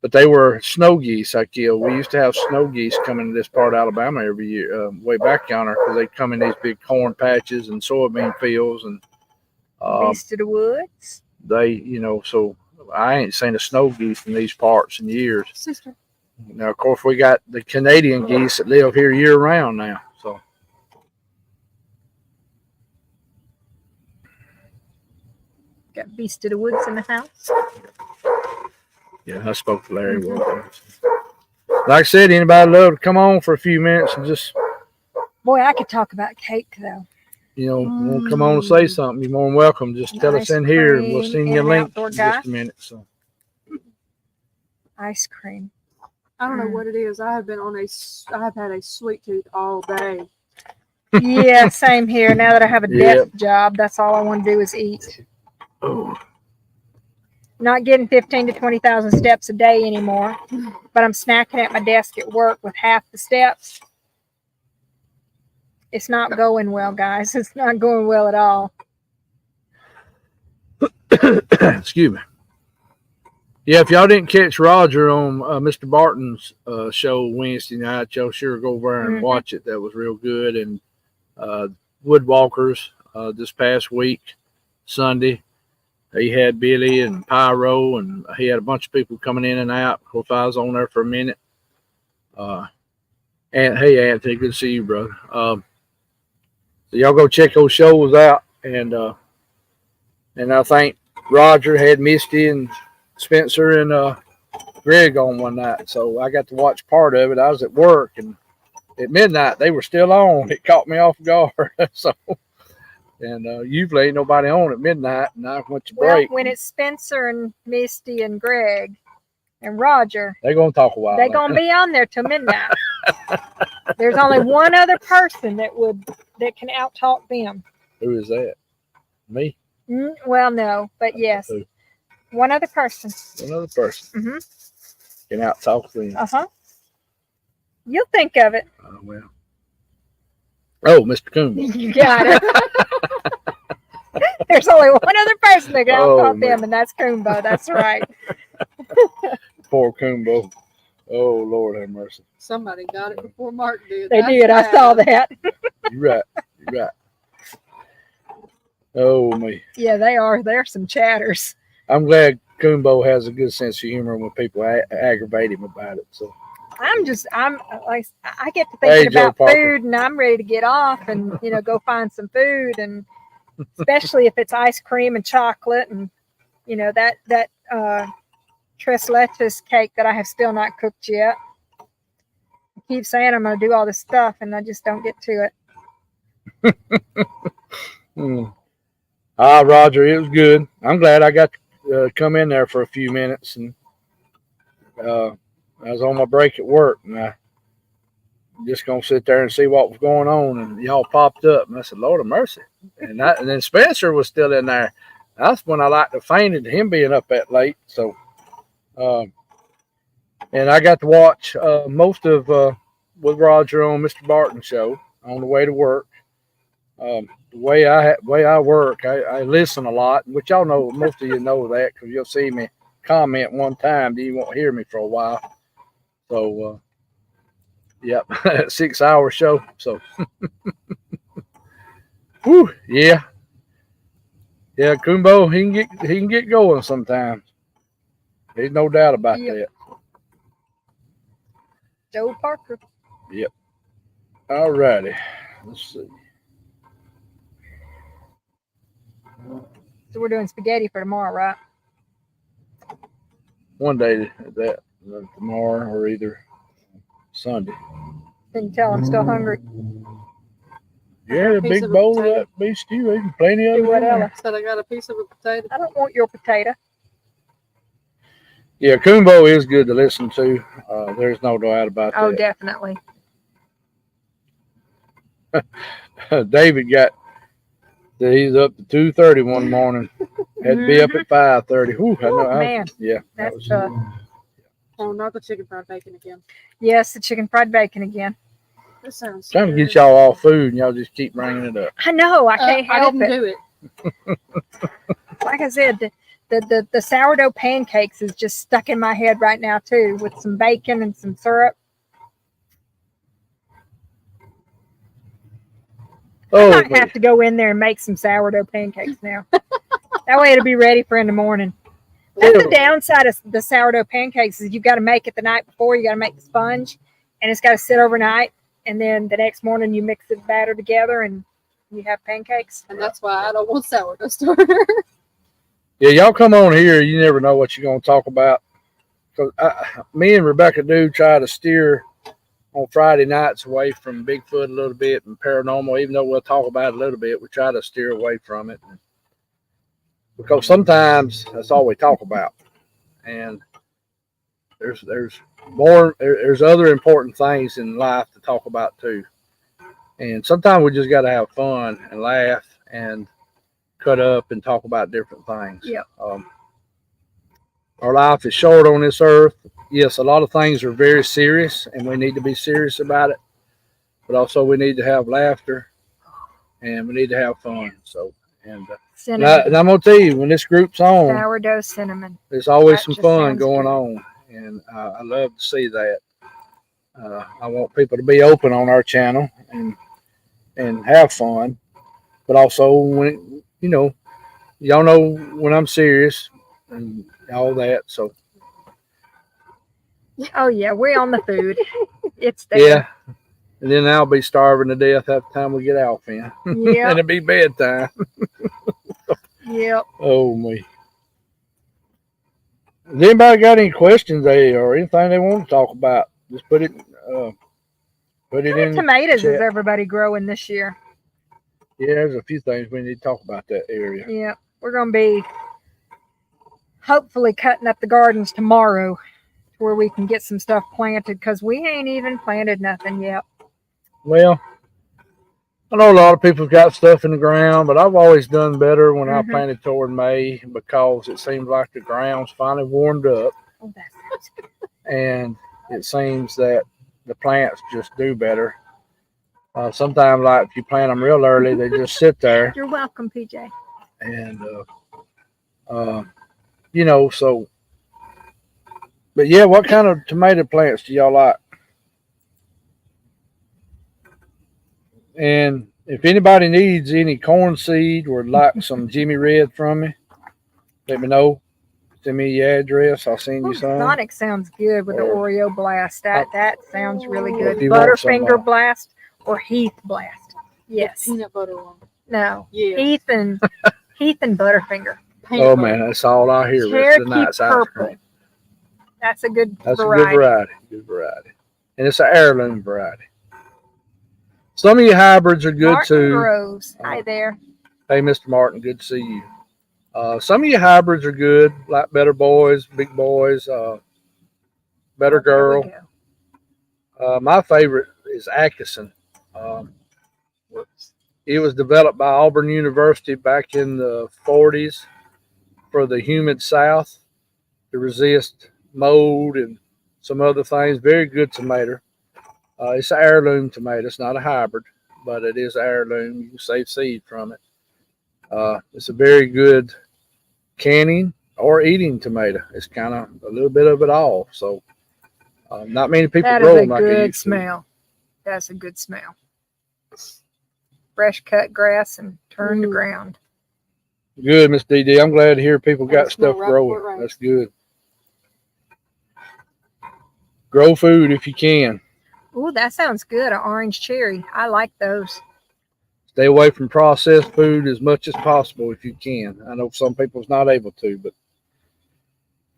but they were snow geese I killed. We used to have snow geese coming to this part of Alabama every year, way back yonder, because they come in these big corn patches and soybean fields. And Beast of the woods. They, so I ain't seen a snow geese in these parts in years. Sister. Now, of course, we got the Canadian geese that live here year round now. So. Got Beast of the Woods in the house. Yeah, I spoke to Larry. Like I said, anybody love to come on for a few minutes and just. Boy, I could talk about cake though. Want to come on and say something, you're more than welcome. Just tell us in here, and we'll send you a link in just a minute. So. Ice cream. I don't know what it is. I have had a sweet tooth all day. Yeah, same here. Now that I have a desk job, that's all I want to do is eat. Oh. Not getting 15 to 20,000 steps a day anymore, but I'm snacking at my desk at work with half the steps. It's not going well, guys. It's not going well at all. Excuse me. Yeah, if y'all didn't catch Roger on Mr. Barton's show Wednesday night, y'all sure go over and watch it. That was real good. And Woodwalkers this past week, Sunday, he had Billy and Pyro, and he had a bunch of people coming in and out. Of course, I was on there for a minute. And hey, Anthony, good to see you, brother. So y'all go check those shows out. And I think Roger had Misty and Spencer and Greg on one night. So I got to watch part of it. I was at work, and at midnight, they were still on. It caught me off guard. And usually ain't nobody on at midnight, and I went to break. Well, when it's Spencer and Misty and Greg and Roger, they're going to talk a while. They're going to be on there till midnight. There's only one other person that would that can out-talk them. Who is that? Me? Well, no, but yes. Who? One other person. Another person. Mm-hmm. Can out talk them. Uh-huh. You'll think of it. Oh, well. Oh, Mr. Coombe. You got it. There's only one other person that can out-talk man. them, and that's Coombo. That's right. Poor Coombo. Oh, Lord have mercy. Somebody got it before Mark did. They That's did. I bad. saw that. You're right. You're right. Oh, me. Yeah, they are. They're some chatters. I'm glad Coombo has a good sense of humor when people aggravate him about it. So I'm like, I get to Hey, thinking Joe about Parker. food, and I'm ready to get off and, go find some food, and especially if it's ice cream and chocolate, and, that tres leches cake that I have still not cooked yet. I keep saying I'm going to do all this stuff, and I just don't get to it. Roger, it was good. I'm glad I got to come in there for a few minutes, and I was on my break at work, and I just gonna sit there and see what was going on, and y'all popped up, and I said, Lord of mercy. And then Spencer was still in there. That's when I like to fainted him being up that late. So and I got to watch most of with Roger on Mr. Barton's show on the way to work. The way I work, I listen a lot, which y'all know, most of you know that, because you'll see me comment one time, then you won't hear me for a while. So, yep, 6 hour show. So, whew, yeah, Coombo, he can get going sometimes. There's no doubt about that. Joe Parker. Yep. All righty. Let's see. So we're doing spaghetti for tomorrow, right? One day that tomorrow or either Sunday. Can you tell I'm still hungry? Yeah, a big bowl of that beef stew. Even plenty of it. What else? Said I got a piece of a potato. I don't want your potato. Yeah, Coombo is good to listen to. There's no doubt about Oh, that. definitely. David got that he's up to 2:30 one morning. Had to be up at 5:30. Whew, I know. Man, Yeah, that's was, tough. Oh, not the chicken fried bacon again. Yes, the chicken fried bacon again. This sounds trying to good. get y'all all food, and y'all just keep bringing it up. I know. I can't help I didn't it. do it. Like I said, the sourdough pancakes is just stuck in my head right now too, with some bacon and some syrup. I Oh, might have to go in there and make some sourdough pancakes now. That way it'll be ready for in the morning. That's the downside of the sourdough pancakes is you've got to make it the night before. You got to make the sponge, and it's got to sit overnight. And then the next morning you mix the batter together and you have pancakes. And that's why I don't want sourdough starter. Yeah, y'all come on here. You never know what you're going to talk about. Because me and Rebecca do try to steer on Friday nights away from Bigfoot a little bit and paranormal. Even though we'll talk about it a little bit, we try to steer away from it. Because sometimes that's all we talk about. And there's other important things in life to talk about too. And sometimes we just got to have fun and laugh and cut up and talk about different things. Yep. Our life is short on this earth. Yes, a lot of things are very serious, and we need to be serious about it. But also, we need to have laughter, and we need to have fun. So, and Cinnamon. I'm gonna tell you, when this group's on, Sourdough cinnamon. there's always That some just fun sounds going good. on, and I love to see that. I want people to be open on our channel and have fun, but also when y'all know when I'm serious and all that. So Oh yeah, we're on the food. It's there. yeah, and then I'll be starving to death after the time we get off in, and Yeah. it'll be bedtime. Yep. Oh me. Has anybody got any questions or anything they want to talk about? Just put it How many in. tomatoes chat. is everybody growing this year? Yeah, there's a few things we need to talk about that area. Yeah, we're gonna be hopefully cutting up the gardens tomorrow, to where we can get some stuff planted because we ain't even planted nothing yet. Well, I know a lot of people's got stuff in the ground, but I've always done better when I Mhm. planted toward May because it seems like the ground's finally warmed up, Oh, that sounds good. and it seems that the plants just do better. Sometimes, like if you plant them real early, they just sit there, You're welcome, PJ. and you know. So, but yeah, what kind of tomato plants do y'all like? And if anybody needs any corn seed or like some Jimmy Red from me, let me know. Send me your address. I'll send you some. Sonic sounds good with the Or- Oreo blast. That sounds really Or if good. you want some, Butterfinger blast or Heath blast. Yes. The peanut butter one. No. Yeah. Heath and Butterfinger. Peanut Oh butter. man, that's all I hear. Is the Cherokee Nite's ice purple. cream. That's a good That's variety. a good variety. Good variety. And it's an heirloom variety. Some of your hybrids are good Martin too. Groves. Hi there. Hey, Mr. Martin, good to see you. Some of your hybrids are good, like Better Boys, Big Boys, Better There we Girl. go. My favorite is Atkinson. It was developed by Auburn University back in the 40s for the humid South to resist mold and some other things. Very good tomato. It's an heirloom tomato. It's not a hybrid, but it is heirloom. You can save seed from it. It's a very good canning or eating tomato. It's kind of a little bit of it all. So not many people That grow is a them like they good used to. smell. That's a good smell. Fresh cut grass and turned to Mm. ground. Good, Miss DD. I'm glad to hear people That got smell stuff right growing. before it rains. That's good. Grow food if you can. Ooh, that sounds good. An orange cherry. I like those. Stay away from processed food as much as possible if you can. I know some people's not able to, but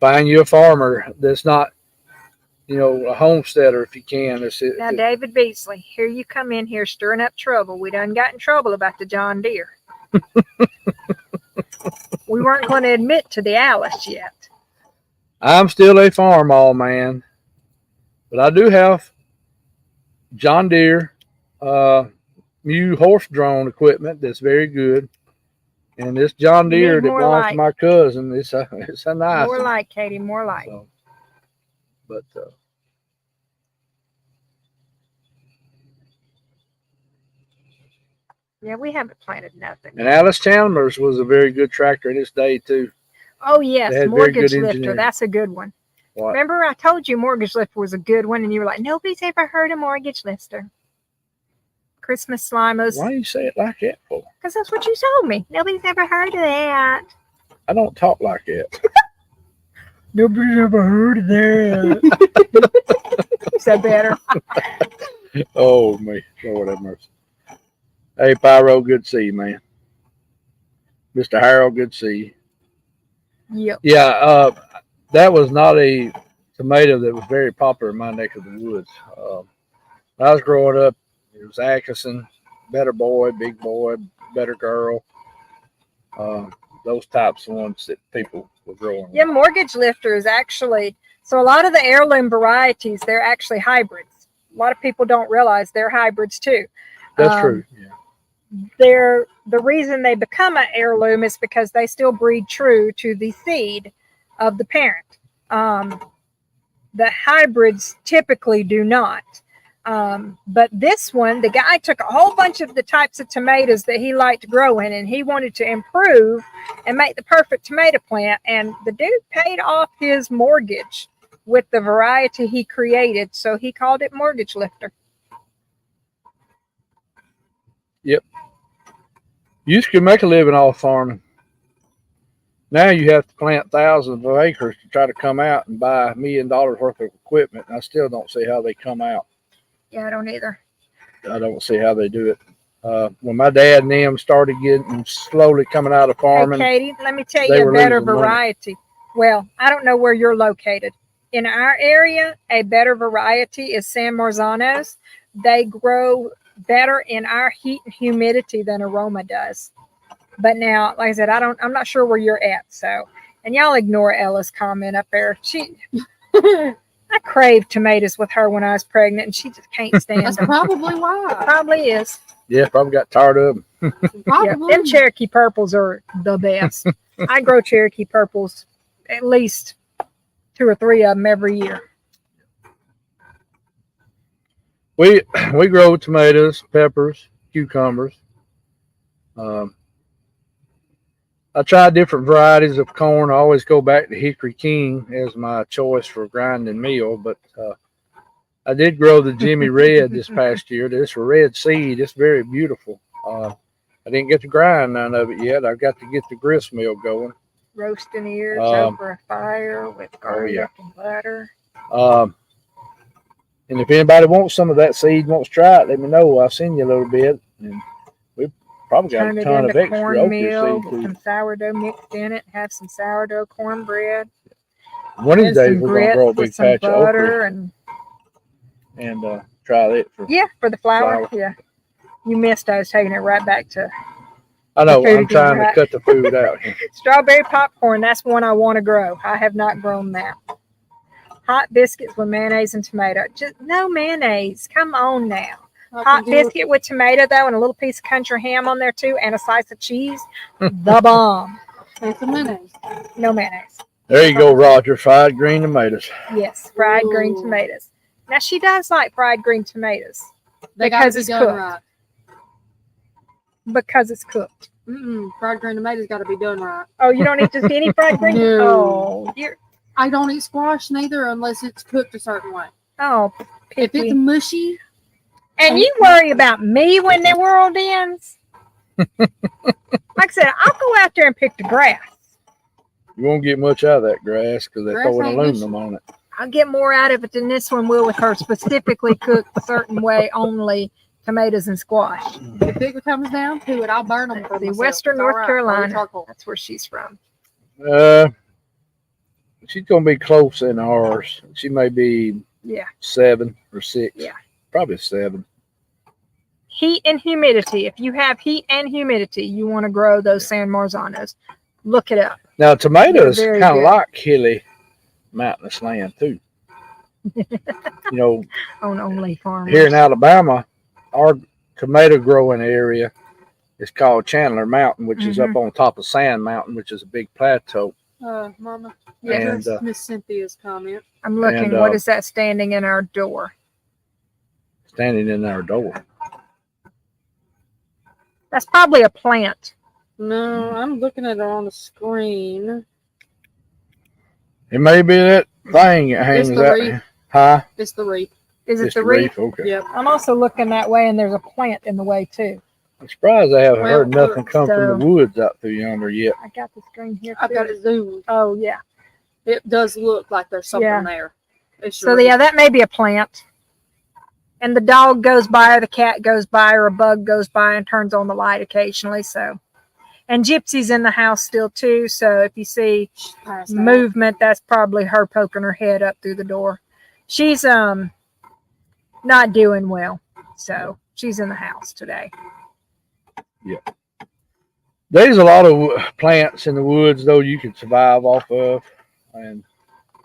find you a farmer that's not, a homesteader if you can. Now, David Beasley, here you come in here stirring up trouble. We done got in trouble about the John Deere. We weren't going to admit to the Alice yet. I'm still a farm man, but I do have John Deere new horse drawn equipment that's very good. And this John You Deere need that more belongs light. to my cousin, it's a nice More one. light, Katie, more light. So, but Yeah, we haven't planted nothing. and Alice Chandler's was a very good tractor in its day too. Oh, yes, They had very mortgage good lifter. engineering. That's a good one. What? Remember, I told you mortgage lifter was a good one, and you were like, nobody's ever heard of mortgage lifter. Christmas Slimers. Why do you say it like that for? Because that's what you told me. Nobody's ever heard of that. I don't talk like that. Nobody's ever heard of that. Is that better? Oh me, Lord have mercy. Hey Pyro, good to see you, man. Mr. Harold, good to see you. Yep. Yeah, that was not a tomato that was very popular in my neck of the woods. When I was growing up, it was Atkinson, Better Boy, Big Boy, Better Girl. Those types of ones that people were growing. Yeah, mortgage lifter is actually, so a lot of the heirloom varieties, they're actually hybrids. A lot of people don't realize they're hybrids too. That's true. Yeah. The reason they become an heirloom is because they still breed true to the seed of the parent. The hybrids typically do not. But this one, the guy took a whole bunch of the types of tomatoes that he liked growing, and he wanted to improve and make the perfect tomato plant. And the dude paid off his mortgage with the variety he created. So he called it mortgage lifter. Yep. You used to make a living off farming. Now you have to plant thousands of acres to try to come out and buy $1 million worth of equipment. I still don't see how they come out. Yeah, I don't either. I don't see how they do it. When my dad and them started getting slowly coming out of farming, Hey, Katie, let me tell they you were a better losing money. variety. Well, I don't know where you're located. In our area, a better variety is San Marzanos. They grow better in our heat and humidity than Aroma does. But now, like I said, I'm not sure where you're at. So, and y'all ignore Ella's comment up there. I craved tomatoes with her when I was pregnant, and she just can't stand That's them. probably why. Probably is. Yeah, probably got tired of them. Yeah, Probably. them Cherokee purples are the best. I grow Cherokee purples at least 2 or 3 of them every year. We grow tomatoes, peppers, cucumbers. I try different varieties of corn. I always go back to Hickory King as my choice for grinding meal, but I did grow the Jimmy Red this past year. This red seed. It's very beautiful. I didn't get to grind none of it yet. I've got to get the grist mill going. Roasting ears Um, over a fire with garlic yeah. and butter. And if anybody wants some of that seed, wants to try it, let me know. I'll send you a little bit. And we probably got Turn a it ton of into extra cornmeal, okra get seed some too. sourdough mixed in it, have some sourdough cornbread. One of these and days some we're gonna grits grow a with big some patch of okra butter and try that for. yeah, for the flour. Yeah. You missed I was taking it right back to I know the food I'm trying again, to cut the food out here. strawberry popcorn. That's one I want to grow. I have not grown that. Hot biscuits with mayonnaise and tomato. Just no mayonnaise. Come on now. Hot biscuit with tomato though, and a little piece of country ham on there too, and a slice of cheese. The bomb. And some mayonnaise. No mayonnaise. There you go, Roger. Fried green tomatoes. Yes, fried green Ooh. tomatoes. Now she does like fried green tomatoes They gotta because be it's done cooked. right. Because it's cooked. Fried green tomatoes got to be done right. Oh, you don't eat just any fried green? No. Oh, you're I don't eat squash neither unless it's cooked a certain way. oh If picky. it's mushy, And you worry about me when the world ends. Like I said, I'll go out there and pick the grass. You won't get much out of that grass because they're Grass throwing ain't aluminum on it. I'll get more out of it than this one will with her specifically cooked a certain way only tomatoes and squash. if it comes down to it, I'll burn them for The myself. Western It's North all right. Carolina. Charcoal. That's where she's from. She's gonna be close in ours. She may be Yeah. 7 or 6. Yeah. Probably 7. Heat and humidity. If you have heat and humidity, you want to grow those San Marzanos. Look it up. Now tomatoes They're very kind of good. like hilly, mountainous land too. You know, On only farmers. here in Alabama, our tomato growing area is called Chandler Mountain, which is up on top of Sand Mountain, which is a big plateau. Mama. Yeah. And Miss Cynthia's comment. I'm looking. and, What is that standing in our door? standing in our door. That's probably a plant. No, I'm looking at it on the screen. It may be that thing that hangs the out. wreath. Huh? It's the wreath. Is it Just the a wreath? Okay. Yep. I'm also looking that way, and there's a plant in the way too. I'm surprised I haven't Well, heard nothing come so- from the woods out through yonder yet. I got the screen here. I've too. got it zoomed. Oh yeah. It does look like there's something Yeah. there. It's So yeah, that may be a plant. And the dog goes by, or the cat goes by, or a bug goes by and turns on the light occasionally. So, and Gypsy's in the house still too. So if you see movement, that's probably her poking her head up through the door. She's not doing well, so she's in the house today. There's a lot of plants in the woods, though, you can survive off of. And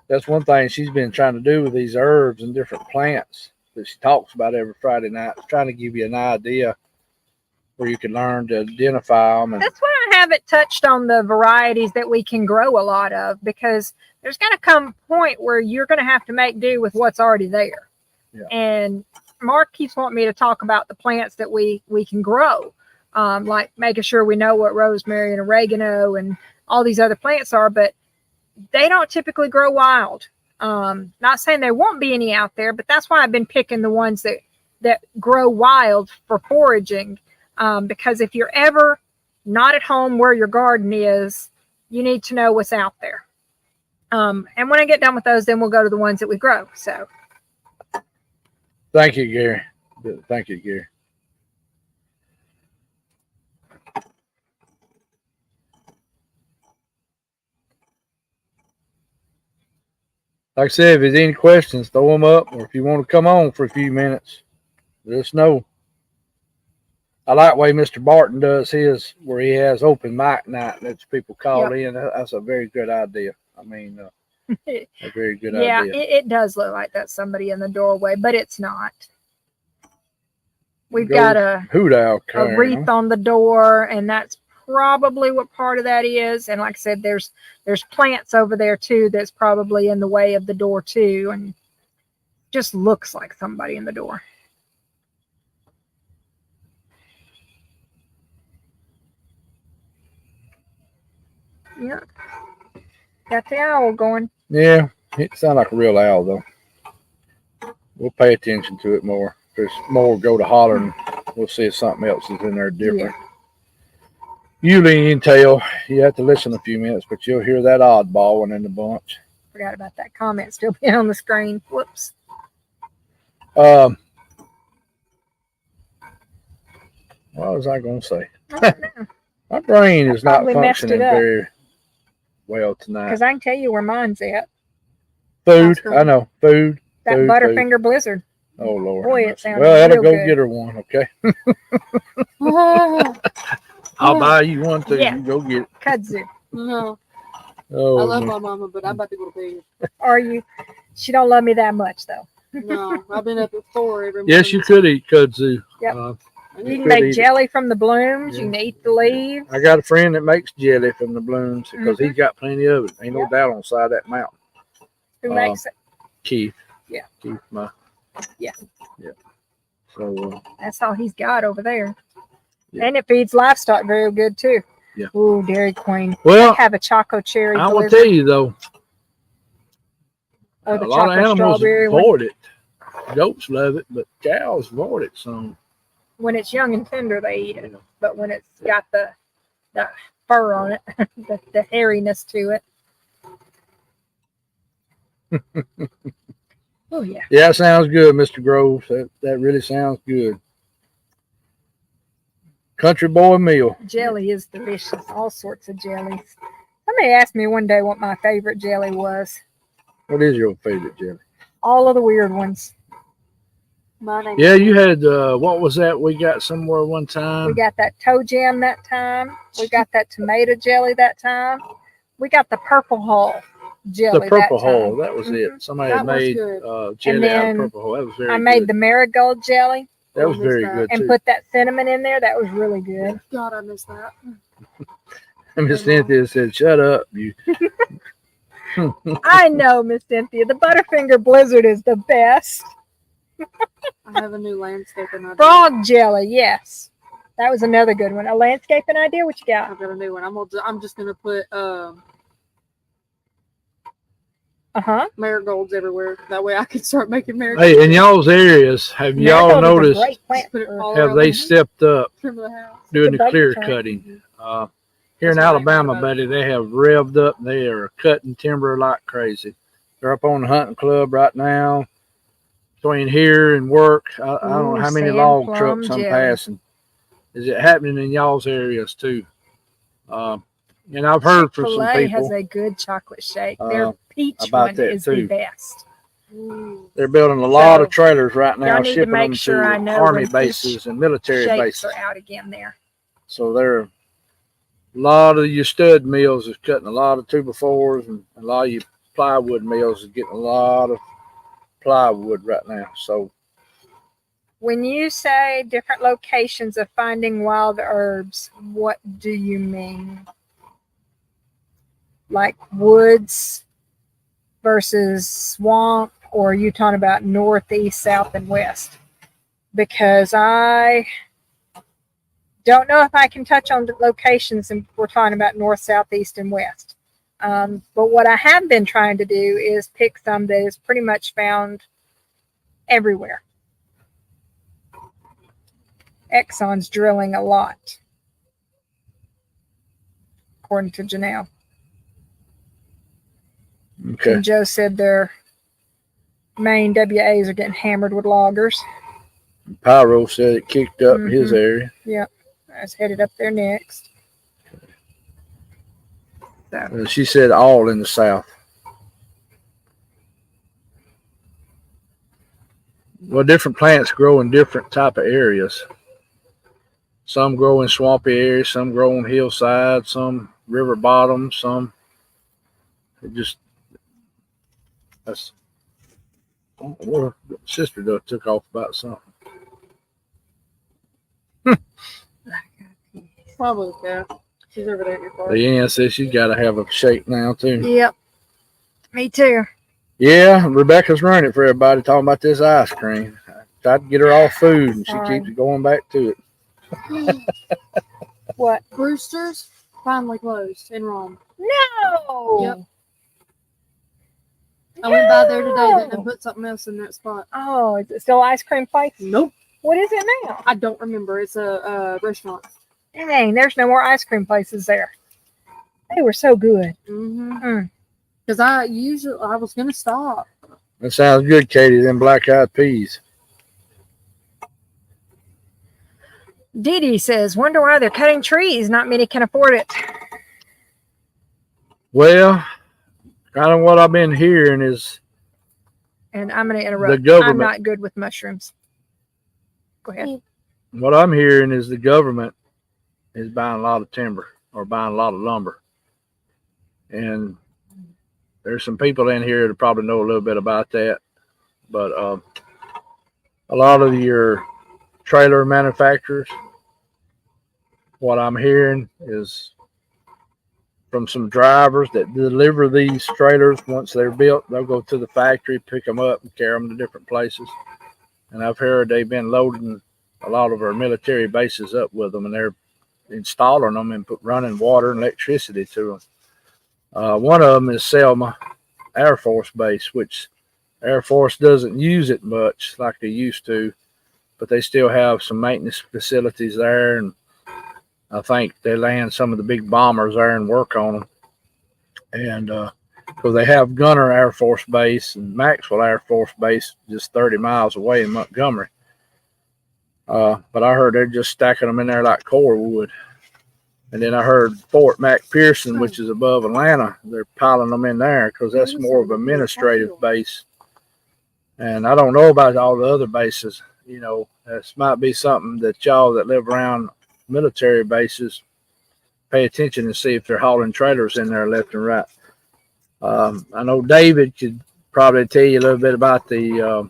that's one thing she's been trying to do with these herbs and different plants that she talks about every Friday night, trying to give you an idea where you can learn to identify them. And That's why I haven't touched on the varieties that we can grow a lot of, because there's going to come a point where you're going to have to make do with what's already there. Yeah. And Mark keeps wanting me to talk about the plants that we can grow, like making sure we know what rosemary and oregano and all these other plants are, but they don't typically grow wild. Not saying there won't be any out there, but that's why I've been picking the ones that grow wild for foraging. Because if you're ever not at home where your garden is, you need to know what's out there. And when I get done with those, then we'll go to the ones that we grow. So thank you, Gary. Thank you, Gary. Like I said, if there's any questions, throw them up. Or if you want to come on for a few minutes, let us know. I like the way Mr. Barton does his, where he has open mic night and lets people call in. That's a very good idea. I mean, a very good yeah, idea. it does look like that's somebody in the doorway, but it's not. We've got a hoot owl a carrying, wreath huh? on the door, and that's probably what part of that is. And like I said, there's plants over there too that's probably in the way of the door too, and just looks like somebody in the door. Yeah, got the owl going. Yeah, it sounds like a real owl though. We'll pay attention to it more. If there's more go to hollering, we'll see if something else is in there different. Usually you can tell, you have to listen a few minutes, but you'll hear that oddball one in the bunch. Forgot about that comment still being on the screen. Whoops. What was I going to say? I don't know. My brain is not probably messed it functioning up. very well tonight. Because I can tell you where mine's at. Food, Ice cream. I know. Food. That Food, Butterfinger Blizzard. Oh, Lord. Boy, it sounded well, that'll real go good. get her one, okay? Oh, I'll buy you one too. Yeah. You go get it. Kudzu. no. Oh, I love no. my mama, but I'm about to go to bed. Are you? She don't love me that much though. No, I've been up at 4 every morning. Yes, you could eat kudzu. Yep. I You need can could make eat it. jelly from the blooms. Yeah. You can eat the leaves. I got a friend that makes jelly from the blooms because he's got plenty of it. Ain't no Yep. doubt on the side of that mountain. Who makes it? Keith. Yeah. Keith, my. Yeah. Yeah. So, That's all he's got over there. Yeah. And it feeds livestock very good too. Yeah. Ooh, Dairy Queen. well, Have a choco cherry I will delivered, tell you though, or the a lot of choco animals strawberry one. avoid it. Goats love it, but cows avoid it some. When it's young and tender, they eat it. But when it's got the fur on it, the hairiness to it. Oh yeah. Yeah, sounds good, Mr. Groves. That really sounds good. Country boy meal. Jelly is delicious. All sorts of jellies. Somebody asked me one day what my favorite jelly was. What is your favorite jelly? All of the weird ones. Mine ain't Yeah, you had what was that we got somewhere one time? We got that toe jam that time. We got that tomato jelly that time. We got the purple hull jelly. the purple that time. hull. That was it. Somebody That had was made good. jelly out of then purple hull. That was very I made good. the marigold jelly That was I very missed good and too. put that cinnamon in there. That was really good. God, I missed that. And Miss Cynthia said, "Shut up, you." I know, Miss Cynthia. The Butterfinger Blizzard is the best. I have a new landscaping idea. Frog jelly, yes. That was another good one. A landscaping idea? What you got? I've got a new one. I'm just gonna put Uh-huh. marigolds everywhere. That way I can start making marigolds. Hey, in y'all's areas, have y'all Marigold is a noticed? great plant Put it for- all Have around they the stepped up trim of the house. doing The the buggy clear truck. cutting? Here in That's what I heard Alabama, about buddy, they have revved up. They are cutting timber like crazy. They're up on the hunting club right now. Between here and work, I don't know Ooh, how many sand log plum trucks I'm jelly. passing. Is it happening in y'all's areas too? And I've heard from some Chick-fil-A has people a good chocolate shake. Their peach about one that, is the too. best. Ooh. they're building a lot So, of trailers right now, y'all need to shipping make them sure I to know army when bases and military Shakes bases. are out again there. So there, a lot of your stud mills is cutting a lot of 2x4s, and a lot of your plywood mills is getting a lot of plywood right now. So When you say different locations of finding wild herbs, what do you mean? Like woods versus swamp, or are you talking about north, east, south, and west? Because I don't know if I can touch on the locations, and we're talking about north, south, east, and west. But what I have been trying to do is pick some that is pretty much found everywhere. Exxon's drilling a lot, according to Janelle. okay, And Joe said their main WAs are getting hammered with loggers. Pyro said it kicked up in his area. I was headed up there next. So, She said all in the south. Well, different plants grow in different type of areas. Some grow in swampy areas, some grow on hillsides, some river bottoms, some it just that's well, sister took off about something. Probably the cat. She's over there at your car. Leanne says she's got to have a shake now too. Yep. Me too. Yeah, Rebecca's running it for everybody talking about this ice cream. I tried to get her off food, and she Sorry. keeps going back to it. What? Brewster's finally closed in Rome. No. Yep. I went by there today and put something else in that spot. Oh, is it still ice cream place? Nope. What is it now? I don't remember. It's a restaurant. Dang, there's no more ice cream places there. They were so good. Mm-hmm. Because I was gonna stop. That sounds good, Katie. Them black eyed peas. Dee Dee says, wonder why they're cutting trees. Not many can afford it. Well, kind of what I've been hearing is And I'm going to interrupt. the government. I'm not good with mushrooms. Go ahead. What I'm hearing is the government is buying a lot of timber or buying a lot of lumber, and there's some people in here that probably know a little bit about that. But a lot of your trailer manufacturers, what I'm hearing is from some drivers that deliver these trailers. Once they're built, they'll go to the factory, pick them up, and carry them to different places. And I've heard they've been loading a lot of our military bases up with them, and they're installing them and running water and electricity to them. One of them is Selma Air Force Base, which Air Force doesn't use it much like they used to, but they still have some maintenance facilities there, and I think they land some of the big bombers there and work on them. And because they have Gunner Air Force Base and Maxwell Air Force Base just 30 miles away in Montgomery. But I heard they're just stacking them in there like cordwood. And then I heard Fort McPherson, which is above Atlanta, they're piling them in there because that's more of an administrative base. And I don't know about all the other bases. You know, this might be something that y'all that live around military bases pay attention and see if they're hauling trailers in there left and right. I know David could probably tell you a little bit about the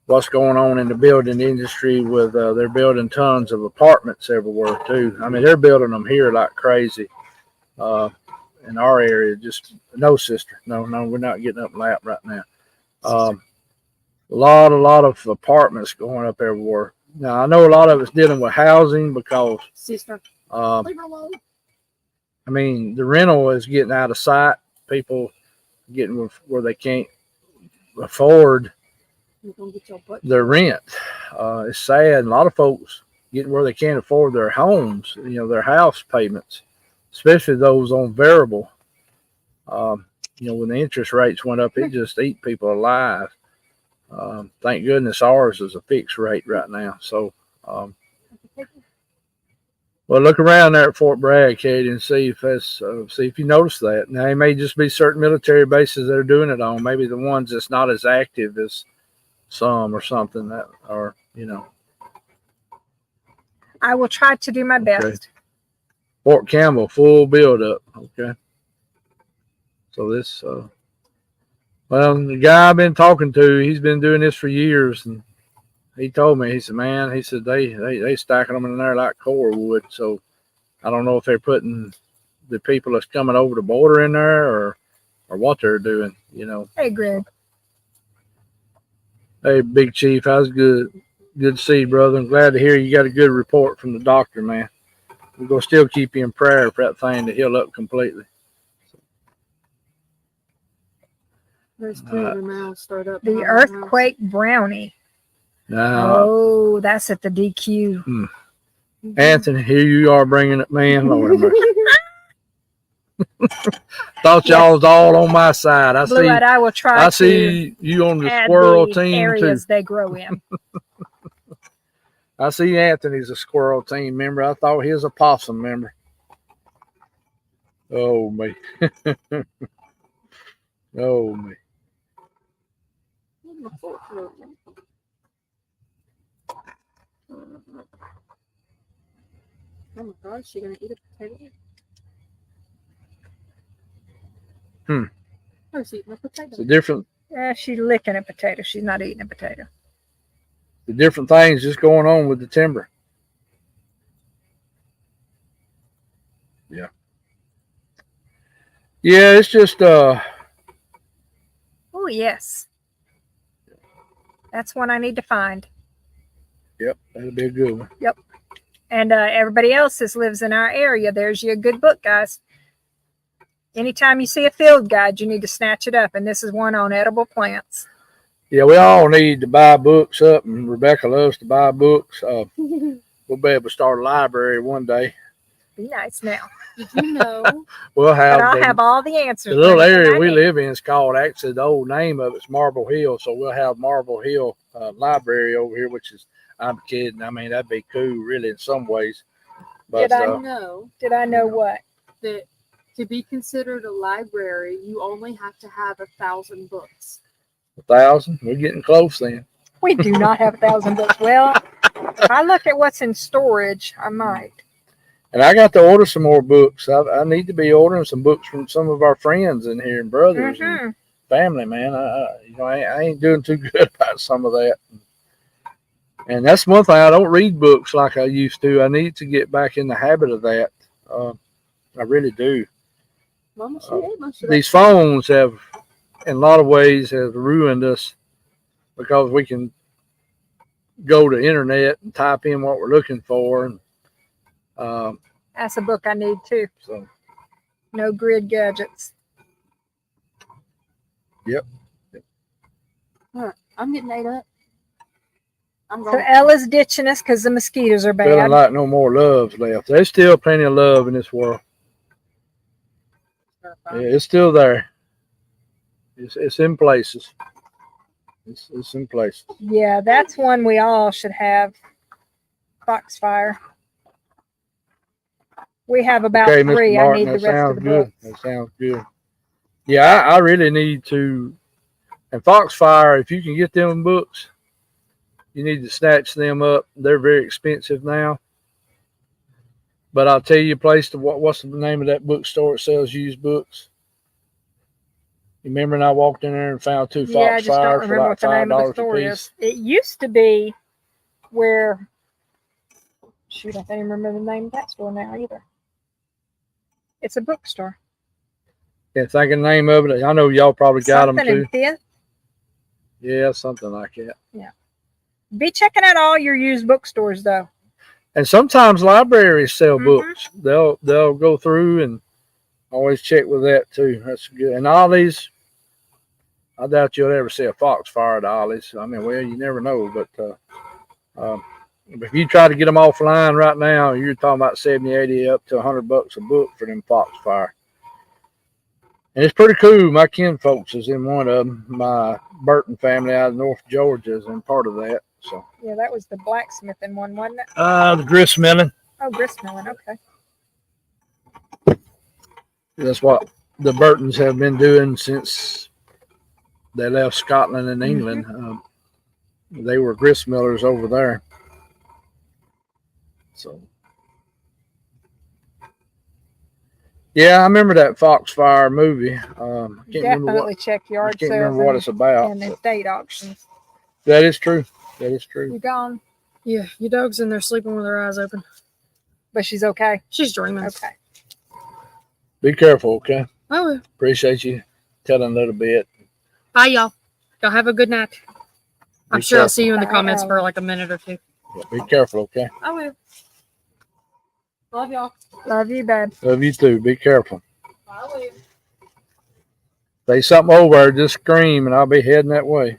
what's going on in the building industry with they're building tons of apartments everywhere too. I mean, they're building them here like crazy in our area. Just no, sister, no, we're not getting up lap right now. A lot of apartments going up everywhere. Now I know a lot of it's dealing with housing because Sister. I mean the rental is getting out of sight. People getting where they can't afford their rent. It's sad. A lot of folks getting where they can't afford their homes, you know, their house payments, especially those on variable. You know, when the interest rates went up, it just ate people alive. Thank goodness ours is a fixed rate right now. So, well, look around there at Fort Bragg, Katie, and see if that's see if you notice that. Now, it may just be certain military bases that are doing it on. Maybe the ones that's not as active as some or something that are, you know. I will try to do my best. Okay. Fort Campbell, full build up. Okay. So this, well, the guy I've been talking to, he's been doing this for years, and he told me, he said, man, he said they stacking them in there like cordwood. So I don't know if they're putting the people that's coming over the border in there or what they're doing, you know. Hey, Greg. Hey, Big Chief, how's good? Good to see you, brother. I'm glad to hear you got a good report from the doctor, man. We're going to still keep you in prayer for that thing to heal up completely. There's two of them now start up. The earthquake brownie. Now, Oh, that's at the DQ. Anthony, here you are bringing it, man. Lord have mercy. Thought y'all was all on my side. I Blue-eyed, I will try. I see you on the add squirrel the team too. areas they grow in. I see Anthony's a squirrel team member. I thought he was a possum member. Oh me. Oh me. Oh my gosh, she gonna eat a potato? Oh, she's eating a potato. It's a different She's licking a potato. She's not eating a potato. the different things just going on with the timber. Yeah, it's just Oh, yes. That's one I need to find. yep, that'll be a good one. And everybody else that lives in our area, there's you a good book, guys. Anytime you see a field guide, you need to snatch it up. And this is one on edible plants. Yeah, we all need to buy books up, and Rebecca loves to buy books. We'll be able to start a library one day. Be nice now. Did you know? We'll But have I'll have all the answers. the little for anything area I we need. live in is called, actually the old name of it's Marble Hill, so we'll have Marble Hill Library over here, which is, I'm kidding, I mean that'd be cool really in some ways. But Did I Did I know what? that to be considered a library, you only have to have 1,000 books? 1,000, we're getting close then. We do not have 1,000 books. Well, if I look at what's in storage, I might. And I got to order some more books. I need to be ordering some books from some of our friends in here and brothers and family, man. I ain't doing too good about some of that. And that's one thing, I don't read books like I used to. I need to get back in the habit of that. I really do. Mama, she ate most of These that. phones have, in a lot of ways, have ruined us because we can go to internet and type in what we're looking for. And That's a book I need too. so, No Grid Gadgets. I'm getting ate up. I'm So going. Ella's ditching us because the mosquitoes are feeling bad. like no more love's left. There's still plenty of love in this world. Yeah, it's still there. It's in places. It's in places. Yeah, that's one we all should have. Foxfire. We have about Okay, 3. Mr. I Martin, need the that rest of sounds the good. book. That sounds good. Yeah, I really need to. And Foxfire, if you can get them books, you need to snatch them up. They're very expensive now. But I'll tell you a place to what's the name of that bookstore that sells used books? You remember when I walked in there and found 2 Yeah, I just don't Foxfire for remember like what the name of the $5 a store piece? is. It used to be where, shoot, I can't even remember the name of that store now either. It's a bookstore. Can't think of the name of it. I know y'all probably got them Something too. in Fifth. Yeah, something like that. Be checking out all your used bookstores though. And sometimes libraries sell Mhm. books. They'll go through and always check with that too. That's good. And Ollie's, I doubt you'll ever see a Foxfire at Ollie's. I mean, well, you never know. But if you try to get them offline right now, you're talking about 70, 80, up to $100 a book for them Foxfire. And it's pretty cool. My kinfolks is in one of them. My Burton family out of North Georgia is in part of that. So Yeah, that was the blacksmithing one, wasn't it? the grist milling. Oh, gristmilling. Okay. That's what the Burtons have been doing since they left Scotland and England. They were grist millers over there. So, yeah, I remember that Foxfire movie. I can't remember Definitely check I yard can't sales remember what it's about. and estate auctions. That is true. That is true. You gone? Yeah, your dog's in there sleeping with her eyes open. But she's okay. She's dreaming. Okay. Be careful, okay? Oh, Appreciate you telling a little bit. bye, y'all. Y'all have a good night. I'm Be sure I'll careful. see you in the Bye, comments for Ella. like a minute or two. Yeah, be careful, okay? I will. Love y'all. Love you, babe. Love you too. Be careful. I will. Say something over there, just scream, and I'll be heading that way.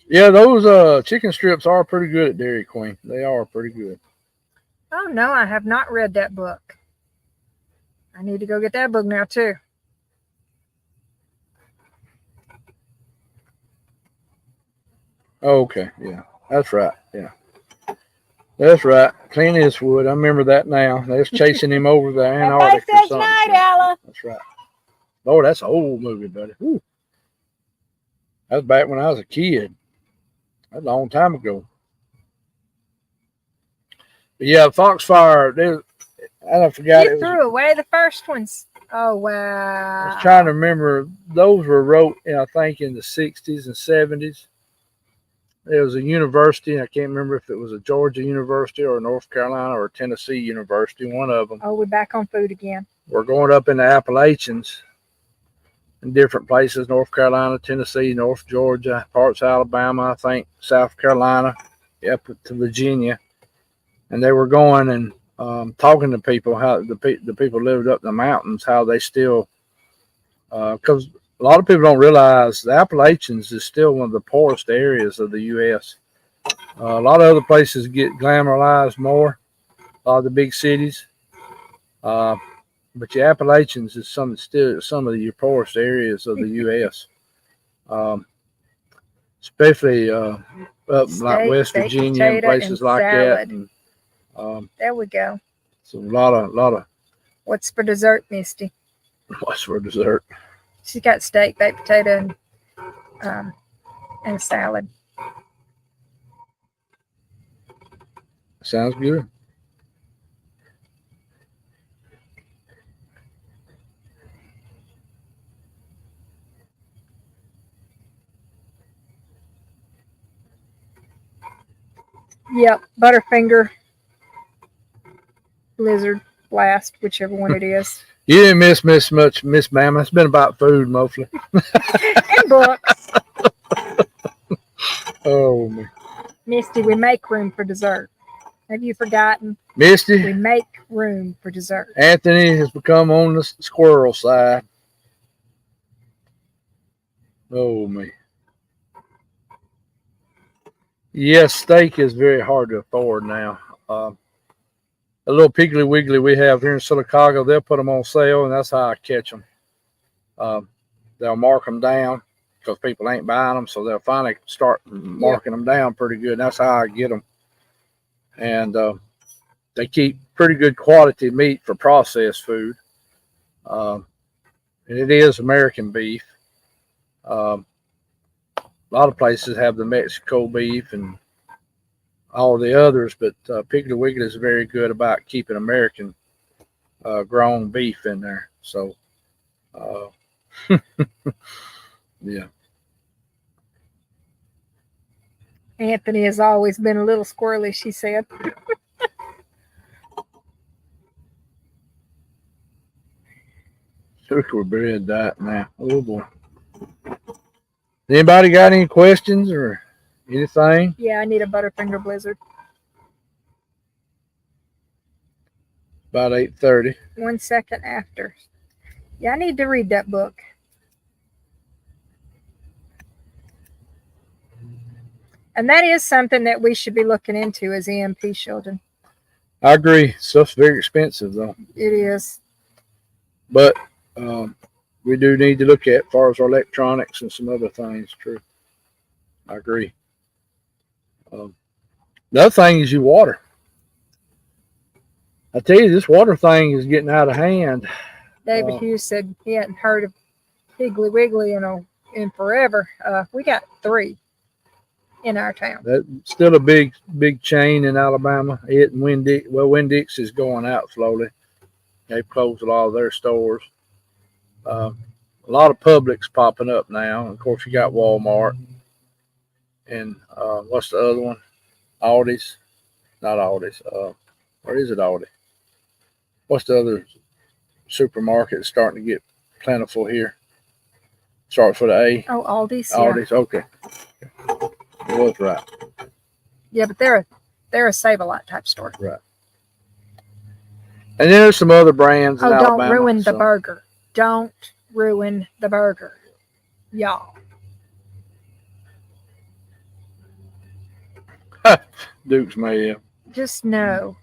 Yeah, those chicken strips are pretty good at Dairy Queen. They are pretty good. Oh no, I have not read that book. I need to go get that book now too. Okay, yeah, that's right. Yeah, that's right. Clint Eastwood. I remember that now. They was chasing him over the Antarctic or something. Ella. That's right. Lord, that's an old movie, buddy. Whew. That was back when I was a kid. That's a long time ago. But yeah, Foxfire. I forgot. You threw away the first ones. Oh wow. I was trying to remember. Those were wrote, I think, in the 60s and 70s. It was a university. I can't remember if it was a Georgia University or North Carolina or Tennessee University, one of them. Oh, we're back on food again. We're going up in the Appalachians in different places, North Carolina, Tennessee, North Georgia, parts of Alabama, I think, South Carolina, up to Virginia. And they were going and talking to people, how the people lived up in the mountains, how they still, because a lot of people don't realize the Appalachians is still one of the poorest areas of the U.S. A lot of other places get glamorized more, a lot of the big cities. But the Appalachians is still some of your poorest areas of the U.S. Especially up like West Virginia and places like that. And, there we go. so a lot of. What's for dessert, Misty? What's for dessert? She's got steak, baked potato, and salad. Sounds good. Yep, Butterfinger, Blizzard, Blast, whichever one it is. You didn't miss much, Miss Mama. It's been about food mostly. And books. Oh, man. Misty, we make room for dessert. Have you forgotten? Misty, We make room for dessert. Anthony has become on the squirrel side. Oh, man. Yes, steak is very hard to afford now. A little Piggly Wiggly we have here in Silicago, they'll put them on sale, and that's how I catch them. They'll mark them down because people ain't buying them, so they'll finally start marking them down pretty good. That's how I get them. And they keep pretty good quality meat for processed food. And it is American beef. A lot of places have the Mexico beef and all the others, but Piggly Wiggly is very good about keeping American grown beef in there. So, yeah. Anthony has always been a little squirrely, she said. Sugar bread diet now. Oh boy. Anybody got any questions or anything? Yeah, I need a Butterfinger Blizzard. About 8:30. 1 second after. Yeah, I need to read that book. And that is something that we should be looking into as EMP children. I agree. Stuff's very expensive though. It is. But we do need to look at as far as our electronics and some other things. True. I agree. The other thing is your water. I tell you, this water thing is getting out of hand. David Hughes said he hadn't heard of Piggly Wiggly in forever. We got 3 in our town. That's still a big chain in Alabama. It and Winn-Dix is going out slowly. They've closed a lot of their stores. A lot of Publix popping up now. Of course, you got Walmart. And what's the other one? Aldi's. Not Aldi's. Or is it Aldi? What's the other supermarket that's starting to get plentiful here? Starts with an A. Oh, Aldi's. Aldi's. Yeah. Okay. It was right. Yeah, but they're a Save-A-Lot type store. Right. And there's some other brands in Alabama. Don't ruin the burger. Don't ruin the burger, y'all. Duke's Mayhem. Just know.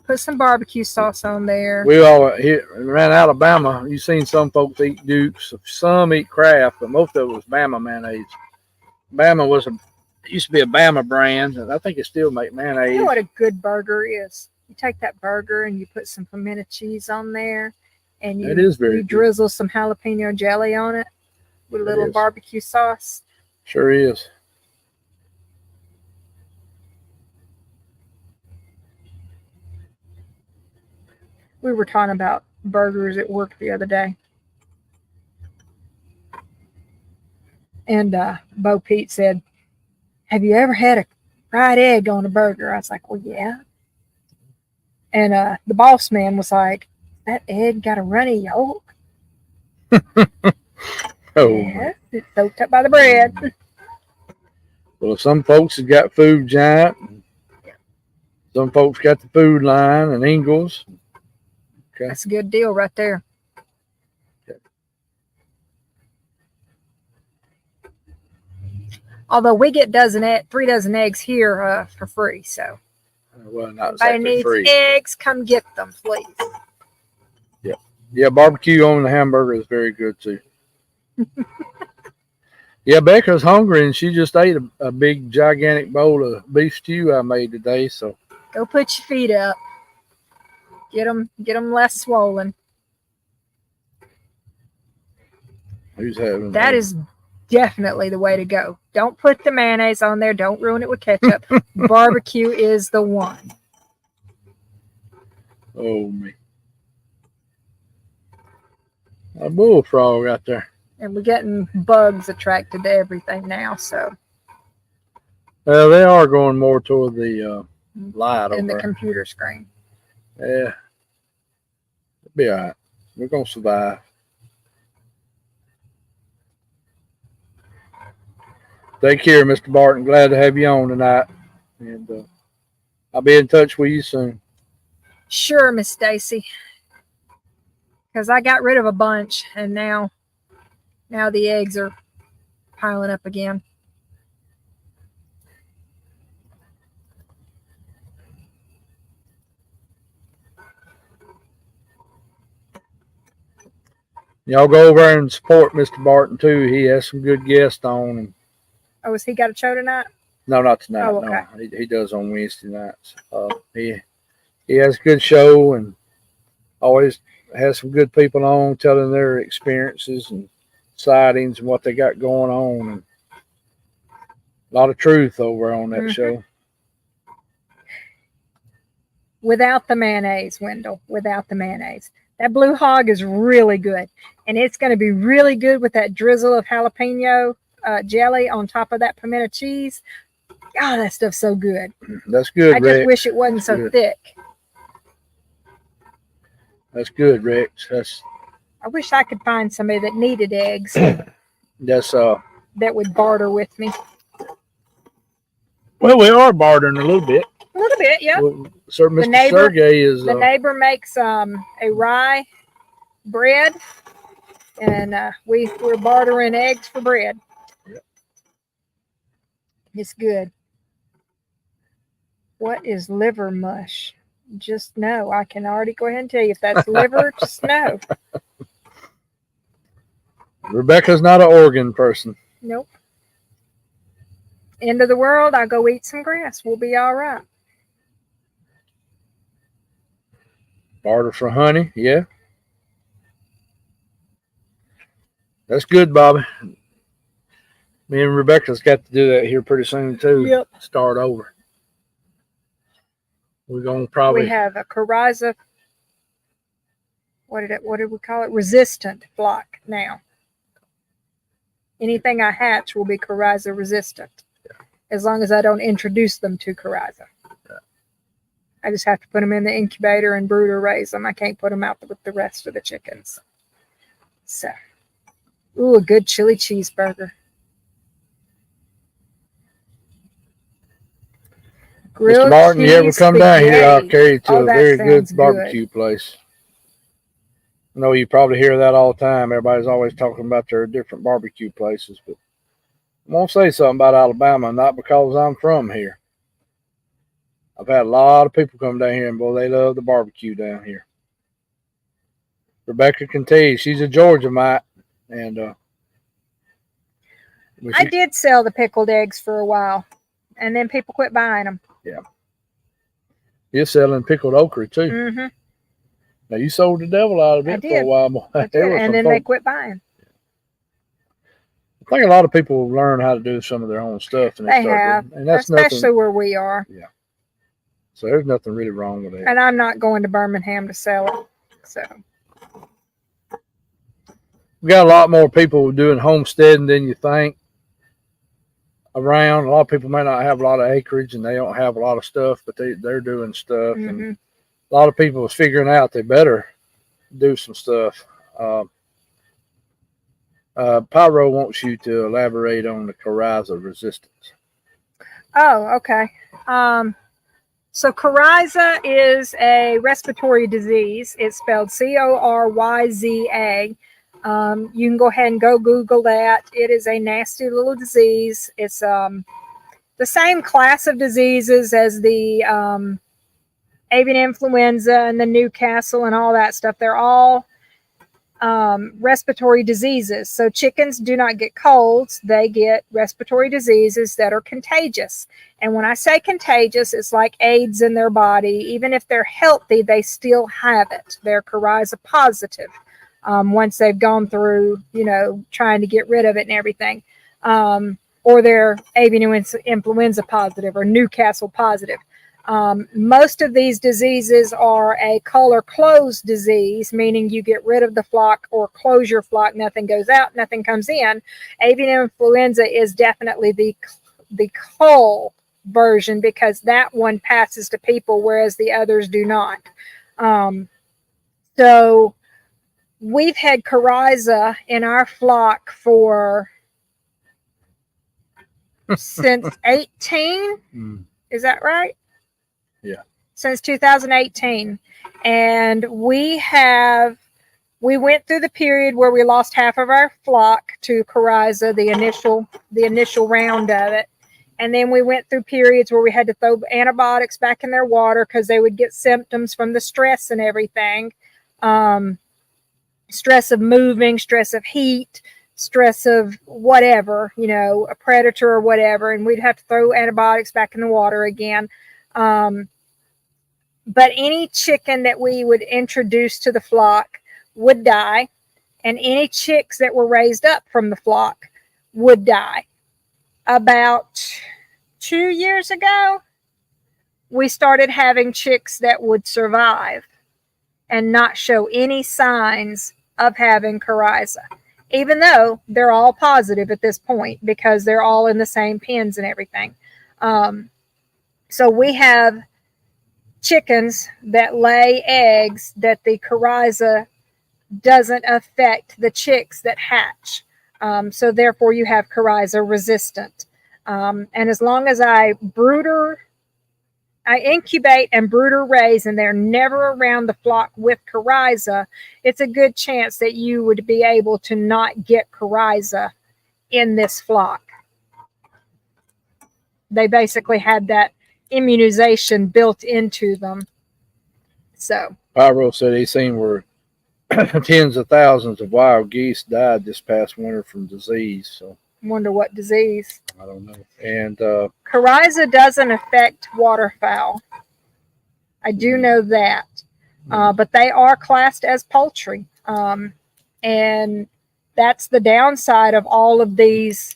Put some barbecue sauce on there. We all here around Alabama. You seen some folks eat Dukes, some eat Kraft, but most of it was Bama mayonnaise. Bama used to be a Bama brand, and I think it still make mayonnaise. You know what a good burger is? You take that burger and you put some pimento cheese on there, and you drizzle some jalapeno jelly on it with a little barbecue sauce. Sure is. We were talking about burgers at work the other day. And Bo Pete said, have you ever had a fried egg on a burger? I was like, well, yeah. And the boss man was like, that egg got a runny yolk? Oh, Yes, it's soaked up by the bread. well, some folks have got Food Giant. Some folks got the Food Line and Ingles. Okay. That's a good deal right there. Okay. Although we get 3 dozen eggs here for free, so Well, not if anybody exactly needs free. eggs, come get them, please. Yeah, barbecue on the hamburger is very good too. Yeah, Becca's hungry and she just ate a big, gigantic bowl of beef stew I made today. So Go put your feet up. Get them less swollen. who's having That is definitely the way to go. Don't put the mayonnaise on there. Don't ruin it with ketchup. Barbecue is the one. Oh me, a bullfrog out there. And we're getting bugs attracted to everything now, so Well, they are going more toward the light in over the there. computer screen. Yeah, it'll be all right. We're gonna survive. Take care, Mr. Barton. Glad to have you on tonight, and I'll be in touch with you soon. Sure, Miss Stacy. Because I got rid of a bunch, and now the eggs are piling up again. Y'all go over and support Mr. Barton too. He has some good guests on. And Oh, has he got a show tonight? no, not tonight. Oh, okay. No, he does on Wednesday nights. He has a good show and always has some good people on telling their experiences and sightings and what they got going on, and a lot of truth over on that show. Without the mayonnaise, Wendell. Without the mayonnaise. That blue hog is really good. And it's going to be really good with that drizzle of jalapeno jelly on top of that pimento cheese. God, that stuff's so good. That's good, I Rex. just wish it wasn't so Good. thick. That's good, Rex. I wish I could find somebody that needed eggs That's that would barter with me. well, we are bartering a little bit. A little bit, yeah. Well, Sir, Mr. neighbor- Sergey is The neighbor makes a rye bread, and we're bartering eggs for bread. Yep. It's good. What is liver mush? Just know. I can already go ahead and tell you if that's liver, just know. Rebecca's not an organ person. Nope. End of the world, I'll go eat some grass. We'll be all right. Barter for honey, yeah. That's good, Bobby. Me and Rebecca's got to do that here pretty soon too. Yep. Start over. We're gonna probably We have a coryza. What did we call it? Resistant block now. Anything I hatch will be coryza resistant, as long as I don't introduce them to coryza. I just have to put them in the incubator and brooder raise them. I can't put them out with the rest of the chickens. So, ooh, a good chili cheeseburger. Mr. Martin, you ever come down here, I'll spaghetti. carry you to Oh, a that very good sounds barbecue place. I know you probably hear that all the time. Everybody's always talking about their different barbecue places, but I'm gonna say something about Alabama, not because I'm from here. I've had a lot of people come down here, and boy, they love the barbecue down here. Rebecca can tell you, she's a Georgia mite, and when I she- did sell the pickled eggs for a while, and then people quit buying them. you're selling pickled okra too. Mm-hmm. Now you sold the devil out of I it for a did. while, boy. And There were some then they folks- quit buying. I think a lot of people learn how to do some of their own stuff, and They start have, doing- and that's especially nothing. where we are. So there's nothing really wrong with that. And I'm not going to Birmingham to sell it. So We got a lot more people doing homesteading than you think. around. A lot of people may not have a lot of acreage and they don't have a lot of stuff, but they're doing stuff. And a lot of people was figuring out they better do some stuff. Pyro wants you to elaborate on the coryza resistance. Oh, okay. So coryza is a respiratory disease. It's spelled Coryza. You can go ahead and go Google that. It is a nasty little disease. It's the same class of diseases as the avian influenza and the Newcastle and all that stuff. They're all respiratory diseases. So chickens do not get colds. They get respiratory diseases that are contagious. And when I say contagious, it's like AIDS in their body. Even if they're healthy, they still have it. They're coryza positive once they've gone through, trying to get rid of it and everything. Or they're avian influenza positive or Newcastle positive. Most of these diseases are a cull or close disease, meaning you get rid of the flock or close your flock. Nothing goes out, nothing comes in. Avian influenza is definitely the cull version because that one passes to people, whereas the others do not. So we've had coryza in our flock since 18. Is that right? Yeah. Since 2018. And we went through the period where we lost half of our flock to coryza, the initial round of it. And then we went through periods where we had to throw antibiotics back in their water because they would get symptoms from the stress and everything. Stress of moving, stress of heat, stress of whatever, a predator or whatever. And we'd have to throw antibiotics back in the water again. But any chicken that we would introduce to the flock would die, and any chicks that were raised up from the flock would die. About 2 years ago, we started having chicks that would survive and not show any signs of having coryza, even though they're all positive at this point because they're all in the same pens and everything. So we have chickens that lay eggs that the coryza doesn't affect the chicks that hatch. So therefore you have coryza resistant. And as long as I incubate and brooder raise and they're never around the flock with coryza, it's a good chance that you would be able to not get coryza in this flock. They basically had that immunization built into them. So Pyro said he's seen where tens of thousands of wild geese died this past winter from disease. So wonder what disease. I don't know. And coryza doesn't affect waterfowl. I do know that. But they are classed as poultry. And that's the downside of all of these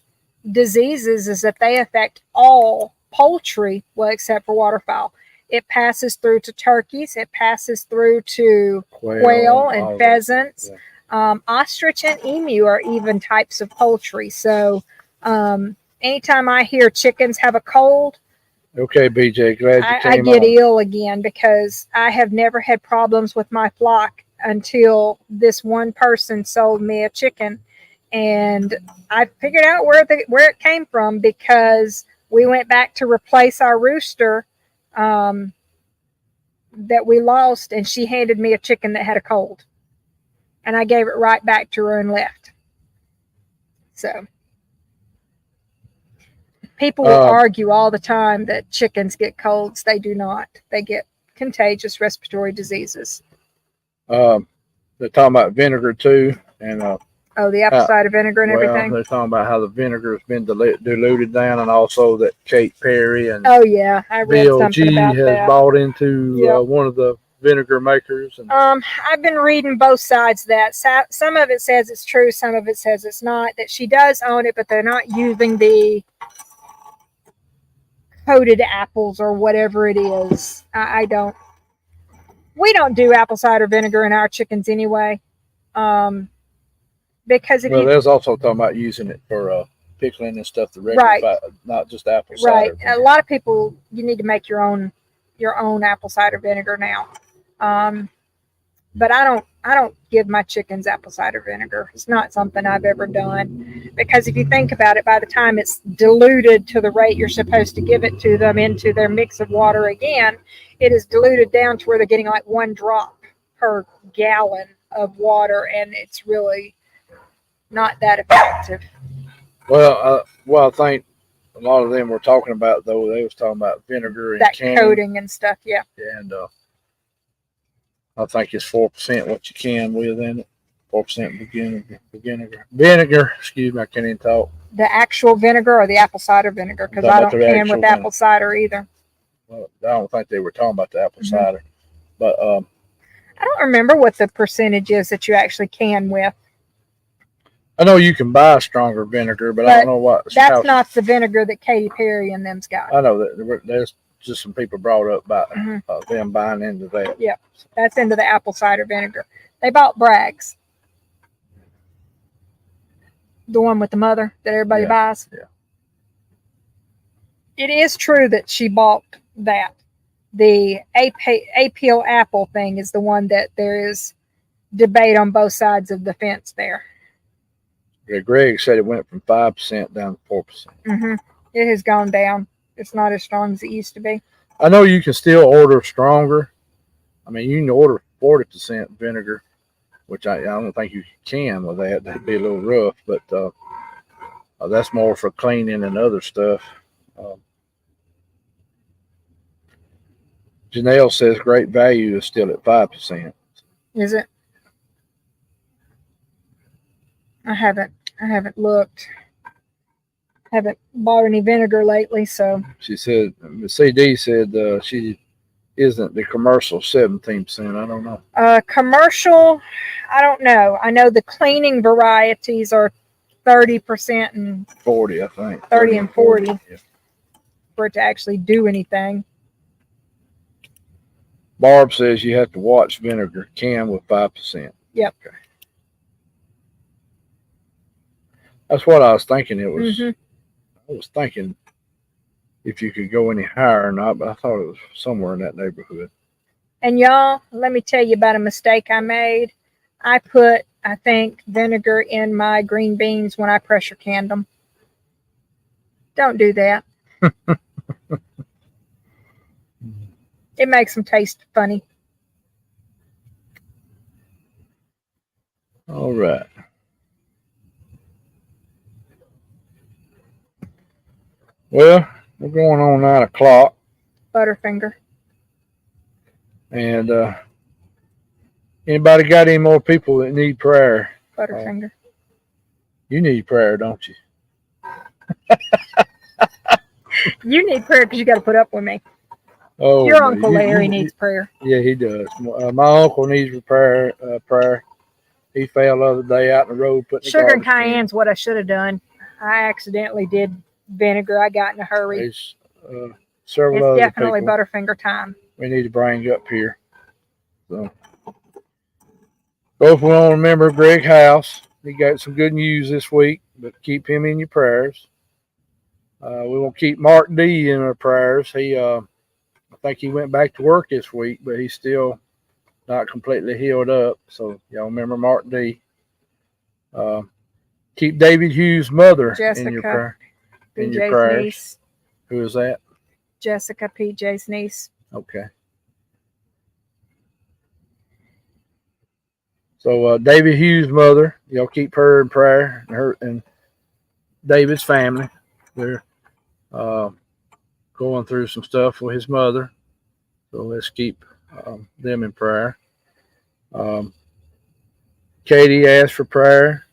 diseases, is that they affect all poultry, well, except for waterfowl. It passes through to turkeys. It passes through to quail and pheasants. Yeah. Ostrich and emu are even types of poultry. So anytime I hear chickens have a cold, okay, BJ, glad you came I get ill again, because I have never had problems with my flock until this one person sold me a chicken. And I figured out where it came from, because we went back to replace our rooster that we lost, and she handed me a chicken that had a cold. And I gave it right back to her and left. So people will argue all the time that chickens get colds. They do not. They get contagious respiratory diseases. They're talking about vinegar too, and the apple cider vinegar and everything. They're talking about how the vinegar has been diluted down, and also that Kate Perry and I read something about has that. bought into one of the vinegar makers. And I've been reading both sides of that. Some of it says it's true, some of it says it's not. That she does own it, but they're not using the coated apples or whatever it is. We don't do apple cider vinegar in our chickens anyway. Because there's also talking about using it for pickling and stuff. The regular, Right. not just apple Right. cider. A lot of people, you need to make your own apple cider vinegar now. But I don't give my chickens apple cider vinegar. It's not something I've ever done, because if you think about it, by the time it's diluted to the rate you're supposed to give it to them into their mix of water again, it is diluted down to where they're getting like 1 drop per gallon of water, and it's really not that effective. Well, I think a lot of them were talking about, though, they was talking about vinegar and That canning. coating and stuff, yeah. And I think it's 4% what you can with in it. 4% vinegar. Excuse me, I can't even talk. The actual vinegar or the apple cider vinegar? Because I don't can with apple cider either. Well, I don't think they were talking about the apple cider, but I don't remember what the percentage is that you actually can with. I know you can buy stronger vinegar, but I don't know what. That's not the vinegar that Katy Perry and them's got. I know that there's just some people brought up about them buying into that. Yeah, that's into the apple cider vinegar. They bought Bragg's, the one with the mother that everybody buys. Yeah. It is true that she bought that. The apple apple thing is the one that there is debate on both sides of the fence there. Yeah, Greg said it went from 5% down to 4%. It has gone down. It's not as strong as it used to be. I know you can still order stronger. I mean, you can order 40% vinegar, which I don't think you can with that. That'd be a little rough, but that's more for cleaning and other stuff. Janelle says great value is still at 5%. Is it? I haven't looked. Haven't bought any vinegar lately, so. She said, the CD said she isn't the commercial 17%. I don't know. Commercial, I don't know. I know the cleaning varieties are 30% and 40, I think. 30 and 40 yeah. for it to actually do anything. Barb says you have to watch vinegar can with 5%. Yep. Okay. That's what I was thinking. It was. I was thinking if you could go any higher or not, but I thought it was somewhere in that neighborhood. And y'all, let me tell you about a mistake I made. I put, I think, vinegar in my green beans when I pressure canned them. Don't do that. It makes them taste funny. All right. Well, we're going on 9 o'clock. Butterfinger. And anybody got any more people that need prayer? Butterfinger. You need prayer, don't you? You need prayer because you got to put up with me. Oh, your Uncle Larry needs prayer. Yeah, he does. My uncle needs prayer. He fell the other day out in the road putting sugar and cayenne's what I should have done. I accidentally did vinegar. I got in a hurry. There's several it's other definitely people Butterfinger time. we need to bring up here. So, both want to remember Greg House. He got some good news this week, but keep him in your prayers. We will keep Mark D in our prayers. He, I think he went back to work this week, but he's still not completely healed up. So y'all remember Mark D. Keep David Hughes' mother Jessica, in your prayer. In PJ's your prayers. niece. Who is that? Jessica, PJ's niece. Okay. So David Hughes' mother, y'all keep her in prayer, and her and David's family. They're going through some stuff with his mother, so let's keep them in prayer. Katie asked for prayer.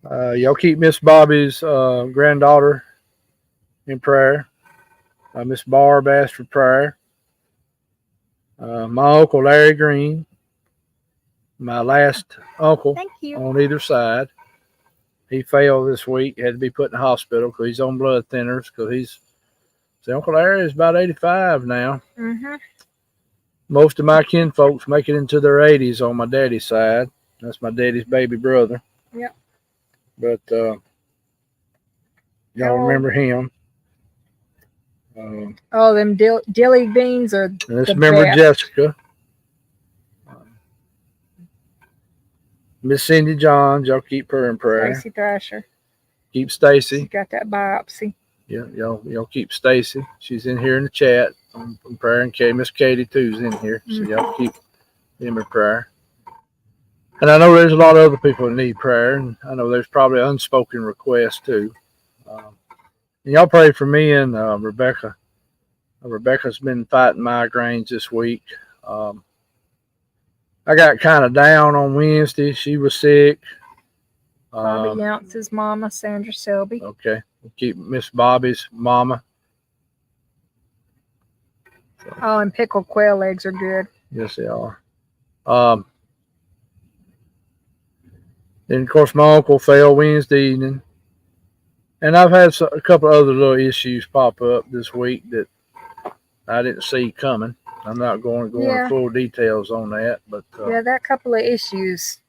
Y'all keep Miss Bobby's granddaughter in prayer. Miss Barb asked for prayer. My Uncle Larry Green, my last uncle on either side, he fell this week, had to be put in the hospital because he's on blood thinners because Uncle Larry is about 85 now. Most of my kin folks make it into their 80s on my daddy's side. That's my daddy's baby brother. Yep. But Y'all remember him. Oh, them dilly beans are Let's the remember best. Jessica. Miss Cindy Johns, y'all keep her in prayer. Stacy Thrasher. Keep She Stacy. got that biopsy. Yeah, y'all keep Stacy. She's in here in the chat. I'm prayer, and Miss Katie too's in here. So y'all keep them in prayer. And I know there's a lot of other people that need prayer, and I know there's probably unspoken requests too. And y'all pray for me and Rebecca. Rebecca's been fighting migraines this week. I got kind of down on Wednesday. She was sick. Bobby Younce's mama, Sandra Selby. Okay. We'll keep Miss Bobby's mama. So, Oh, and pickled quail eggs are good. yes, they are. Then, of course, my uncle fell Wednesday evening. And I've had a couple other little issues pop up this week that I didn't see coming. I'm not going to go into full details on that, but yeah, that couple of issues.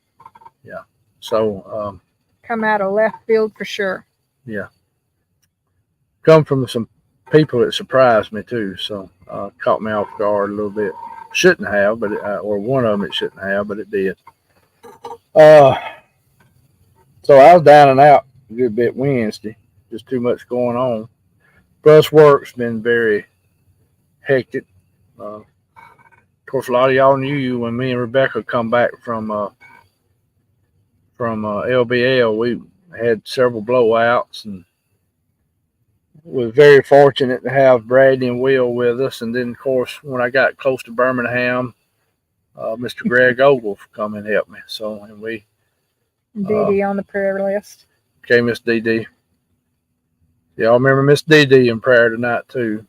Yeah. So come out of left field for sure. Yeah. Come from some people that surprised me too. So caught me off guard a little bit. Shouldn't have, but or one of them it shouldn't have, but it did. So I was down and out a good bit Wednesday. Just too much going on. Plus work's been very hectic. Of course, a lot of y'all knew when me and Rebecca come back from LBL, we had several blowouts, and we're very fortunate to have Brady and Will with us. And then, of course, when I got close to Birmingham, Mr. Greg Ogle come and help me. So, and we Dee on the prayer list. Okay, Miss Dee. Y'all remember Miss Dee in prayer tonight too.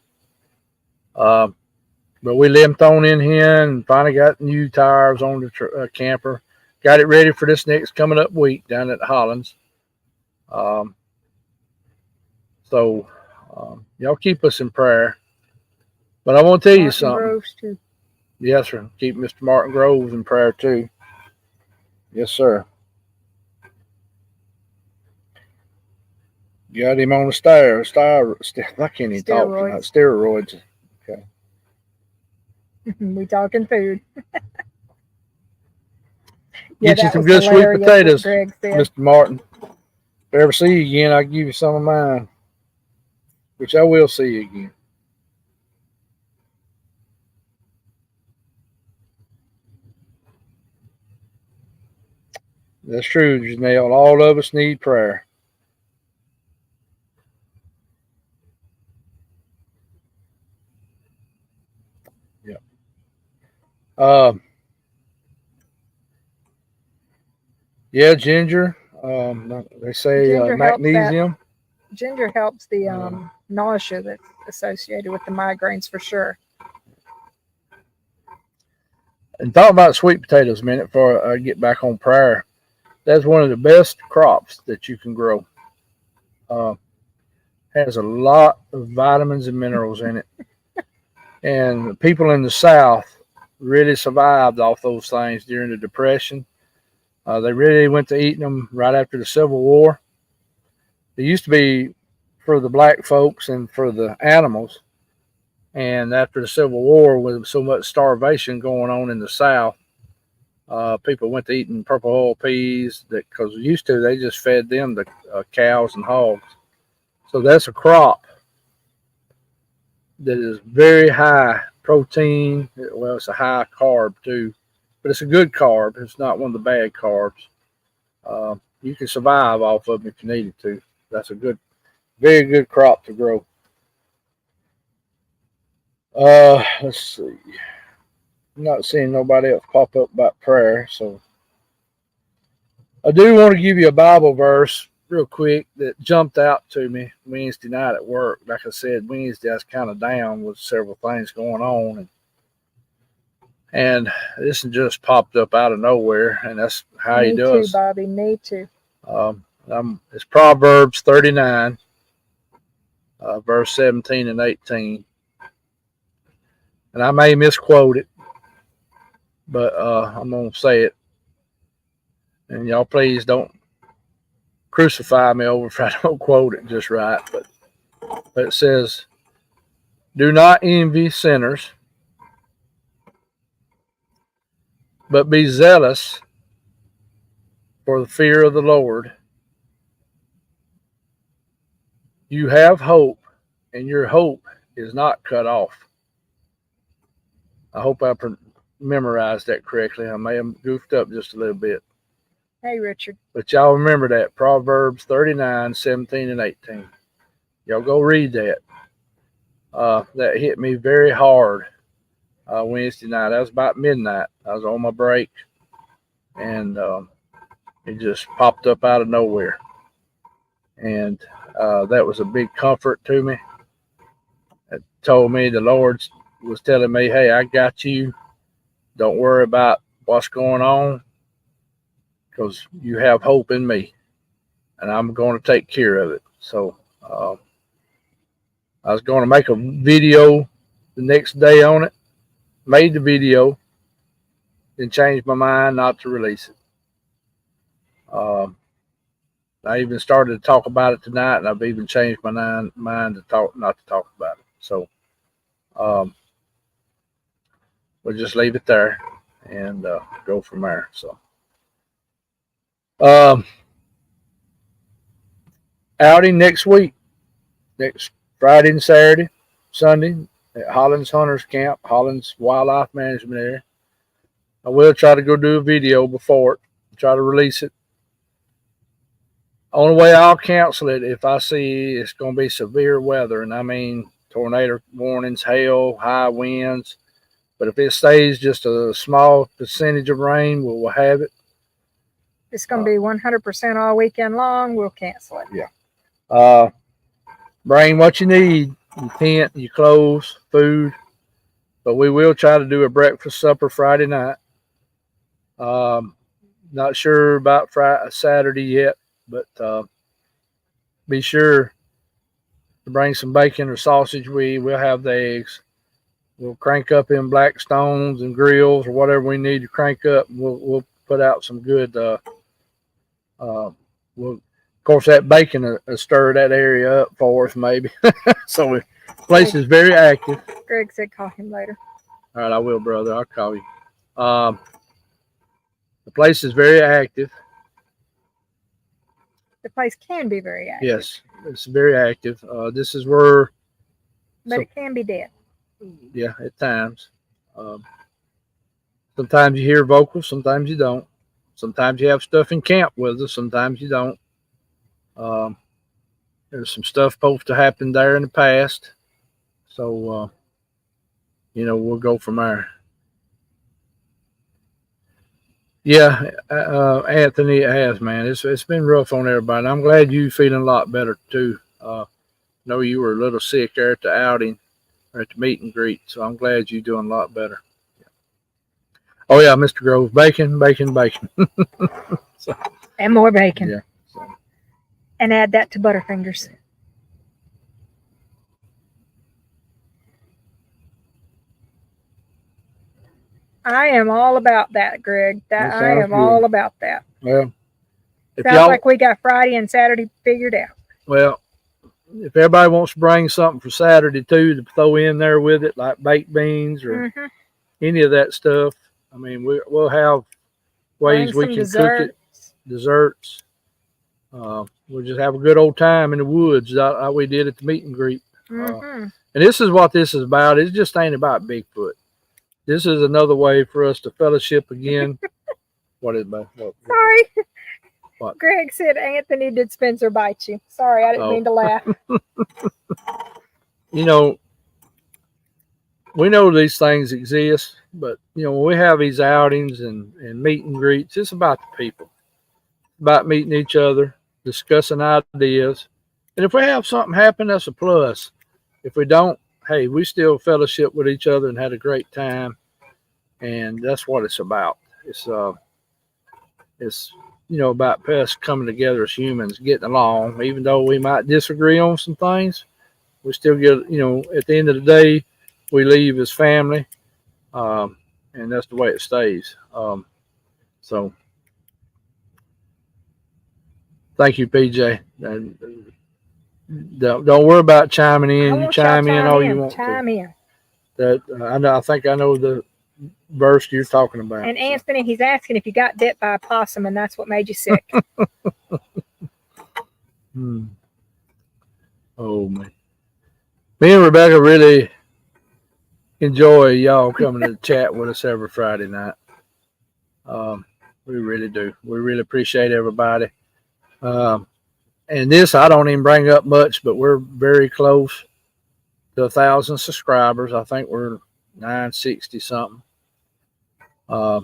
But we limped on in here and finally got new tires on the camper. Got it ready for this next coming up week down at Hollins. So y'all keep us in prayer. But I want to tell you something. Groves too. Yes, sir. Keep Mr. Martin Groves in prayer too. Yes, sir. Got him on the I can't even talk tonight. Steroids. Okay. We talking food. Get you some good sweet potatoes, Mr. Martin. If I ever see you again, I'll give you some of mine. Which I will see you again. That's true, Janelle. All of us need prayer. Yeah, ginger. They say ginger magnesium. Ginger helps the nausea that's associated with the migraines for sure. And talk about sweet potatoes a minute before I get back on prayer. That's one of the best crops that you can grow. Has a lot of vitamins and minerals in it. And people in the South really survived off those things during the Depression. They really went to eating them right after the Civil War. It used to be for the black folks and for the animals. And after the Civil War, with so much starvation going on in the South, people went to eating purple hull peas because used to they just fed them the cows and hogs. So that's a crop that is very high protein. Well, it's a high carb too, but it's a good carb. It's not one of the bad carbs. You can survive off of them if you needed to. That's a good, very good crop to grow. Let's see. I'm not seeing nobody else pop up about prayer, so I do want to give you a Bible verse real quick that jumped out to me Wednesday night at work. Like I said, Wednesday I was kind of down with several things going on, and this just popped up out of nowhere, and that's how he does. Me too, Bobby. Me too. It's Proverbs 39, verse 17 and 18. And I may misquote it, but I'm going to say it. And y'all please don't crucify me over if I don't quote it just right, but it says, "Do not envy sinners, but be zealous for the fear of the Lord. You have hope, and your hope is not cut off." I hope I memorized that correctly. I may have goofed up just a little bit. Hey, Richard. But y'all remember that, Proverbs 39, 17, and 18. Y'all go read that. That hit me very hard Wednesday night. That was about midnight. I was on my break, and it just popped up out of nowhere. And that was a big comfort to me. It told me the Lord was telling me, hey, I got you. Don't worry about what's going on, because you have hope in me, and I'm going to take care of it. So I was going to make a video the next day on it, made the video, then changed my mind not to release it. I even started to talk about it tonight, and I've even changed my mind to not to talk about it. So we'll just leave it there and go from there. So outing next week, next Friday and Saturday, Sunday at Hollins Hunters Camp, Hollins Wildlife Management Area. I will try to go do a video before it, try to release it. Only way I'll cancel it if I see it's going to be severe weather, and I mean tornado warnings, hail, high winds. But if it stays just a small percentage of rain, we'll have it. It's going to be 100% all weekend long. We'll cancel it. Yeah. Bring what you need, your tent, your clothes, food. But we will try to do a breakfast supper Friday night. Not sure about Saturday yet, but be sure to bring some bacon or sausage. We'll have the eggs. We'll crank up in Blackstones and grills or whatever we need to crank up. We'll put out some good. Of course, that bacon will stir that area up for us, maybe. So the place is very active. Greg said call him later. All right, I will, brother. I'll call you. The place is very active. The place can be very active. Yes, it's very active. This is where. But it can be dead. Yeah, at times. Sometimes you hear vocals, sometimes you don't. Sometimes you have stuff in camp with us, sometimes you don't. There's some stuff supposed to happen there in the past. So, we'll go from there. Yeah, Anthony, it has, man. It's been rough on everybody. I'm glad you feeling a lot better, too. Know you were a little sick there at the outing, or at the meet and greet, so I'm glad you're doing a lot better. Yeah. Oh, yeah, Mr. Grove, bacon. So, and more bacon. Yeah. So. And add that to Butterfingers. I am all about that, Greg. I am all about that. Well, sounds like we got Friday and Saturday figured out. Well, if everybody wants to bring something for Saturday too to throw in there with it, like baked beans or any of that stuff, I mean, we'll have ways we can cook it. Desserts. We'll just have a good old time in the woods like we did at the meet and greet. And this is what this is about. It just ain't about Bigfoot. This is another way for us to fellowship again. What is that? Sorry. What? Greg said, Anthony, did Spencer bite you? Sorry, I didn't mean to laugh. We know these things exist, but, when we have these outings and meet and greets, it's about the people, about meeting each other, discussing ideas. And if we have something happen, that's a plus. If we don't, hey, we still fellowship with each other and had a great time. And that's what it's about. It's about us coming together as humans, getting along. Even though we might disagree on some things, we still get, at the end of the day, we leave as family. And that's the way it stays. So Thank you, PJ. And don't worry about chiming I in. You want y'all chime in all you want chime to. in. I think I know the verse you're talking about. And Anthony, he's asking if you got bit by a possum and that's what made you sick. Oh man, me and Rebecca really enjoy y'all coming to chat with us every Friday night. We really do. We really appreciate everybody. And this I don't even bring up much, but we're very close to 1,000 subscribers. I think we're 960 something. I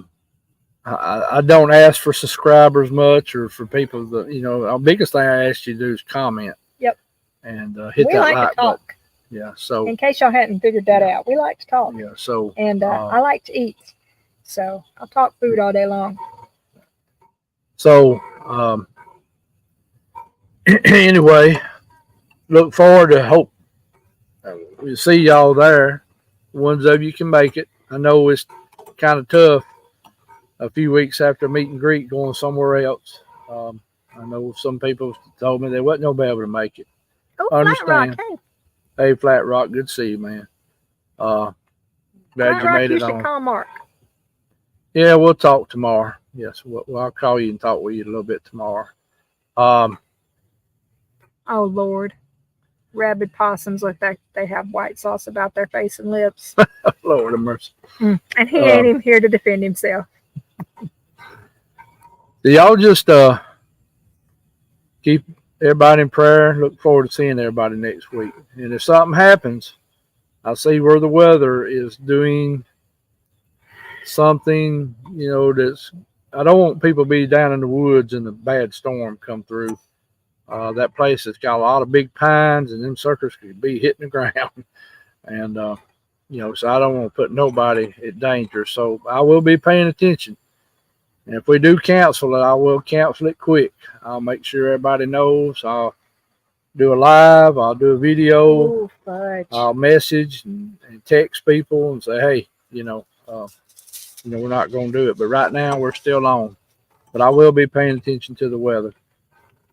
don't ask for subscribers much or for people that, the biggest thing I ask you to do is comment. Yep. And hit we that like like to talk. button. Yeah. So in case y'all hadn't figured that out, we like to talk. yeah. So And I like to eat. So I'll talk food all day long. So anyway, look forward to hope we'll see y'all there. Ones of you can make it. I know it's kind of tough a few weeks after meet and greet going somewhere else. I know some people told me they wasn't going to be able to make it. Oh, I Flat Rock, understand. Hey, Flat Rock, good to see you, man. Glad Flat you Rock made it usually on. call Mark. Yeah, we'll talk tomorrow. Yes, I'll call you and talk with you a little bit tomorrow. Oh Lord, rabid possums look like they have white sauce about their face and lips. Lord have mercy. And he ain't even here to defend himself. Y'all just keep everybody in prayer. Look forward to seeing everybody next week. And if something happens, I'll see where the weather is doing something, that's. I don't want people to be down in the woods and a bad storm come through. That place has got a lot of big pines, and them suckers could be hitting the ground. And so I don't want to put nobody at danger. So I will be paying attention. And if we do cancel it, I will cancel it quick. I'll make sure everybody knows. I'll do a live. I'll do a video. Ooh, fudge. I'll message and text people and say, hey, we're not going to do it. But right now we're still on. But I will be paying attention to the weather.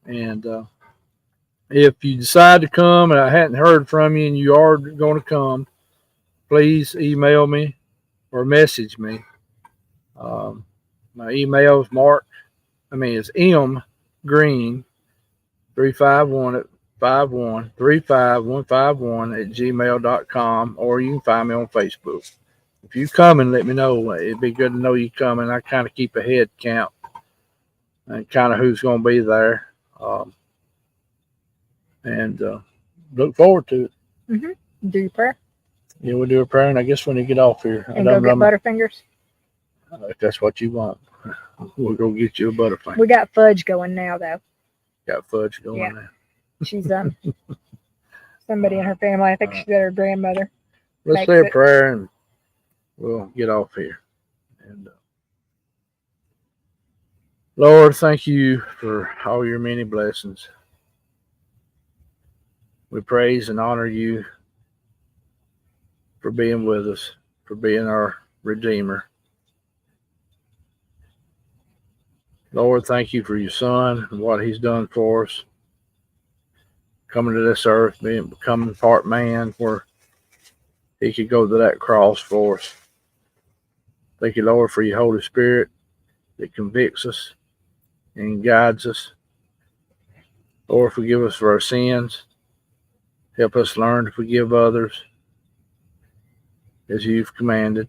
And if you decide to come and I hadn't heard from you and you are going to come, please email me or message me. My email is it's mgreen351@gmail.com, or you can find me on Facebook. If you come and let me know, it'd be good to know you coming. I kind of keep a head count and kind of who's going to be there. And look forward to it. Mm-hmm. Do your prayer. Yeah, we'll do a prayer, and I guess when you get off here, And go get Butterfingers. If that's what you want, we'll go get you a Butterfinger. We got fudge going now, though. Got fudge going now. She's somebody in her family. I think she's her grandmother. Let's say a prayer, and we'll get off here. And Lord, thank you for all your many blessings. We praise and honor you for being with us, for being our Redeemer. Lord, thank you for your Son and what he's done for us. Coming to this earth, becoming part man, where he could go to that cross for us. Thank you, Lord, for your Holy Spirit that convicts us and guides us. Lord, forgive us for our sins. Help us learn to forgive others as you've commanded.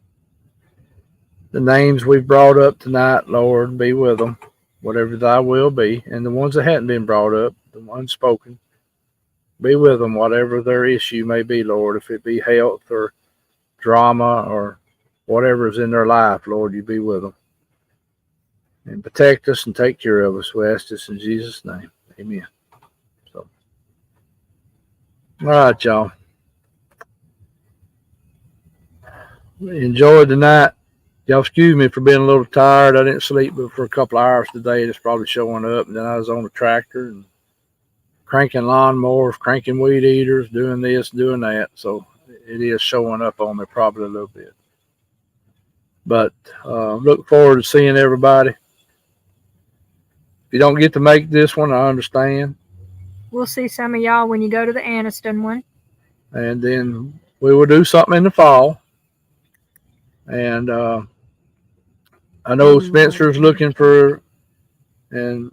The names we've brought up tonight, Lord, be with them, whatever thy will be. And the ones that hadn't been brought up, the unspoken, be with them, whatever their issue may be, Lord. If it be health or drama or whatever is in their life, Lord, you be with them. And protect us and take care of us. We ask this in Jesus' name. Amen. So, all right, y'all. Enjoy the night. Y'all excuse me for being a little tired. I didn't sleep but for a couple of hours today. It's probably showing up. And then I was on the tractor and cranking lawnmowers, cranking weed eaters, doing this, doing that. So it is showing up on me probably a little bit. But look forward to seeing everybody. If you don't get to make this one, I understand. We'll see some of y'all when you go to the Aniston one. And then we will do something in the fall. And I know Spencer's looking for, and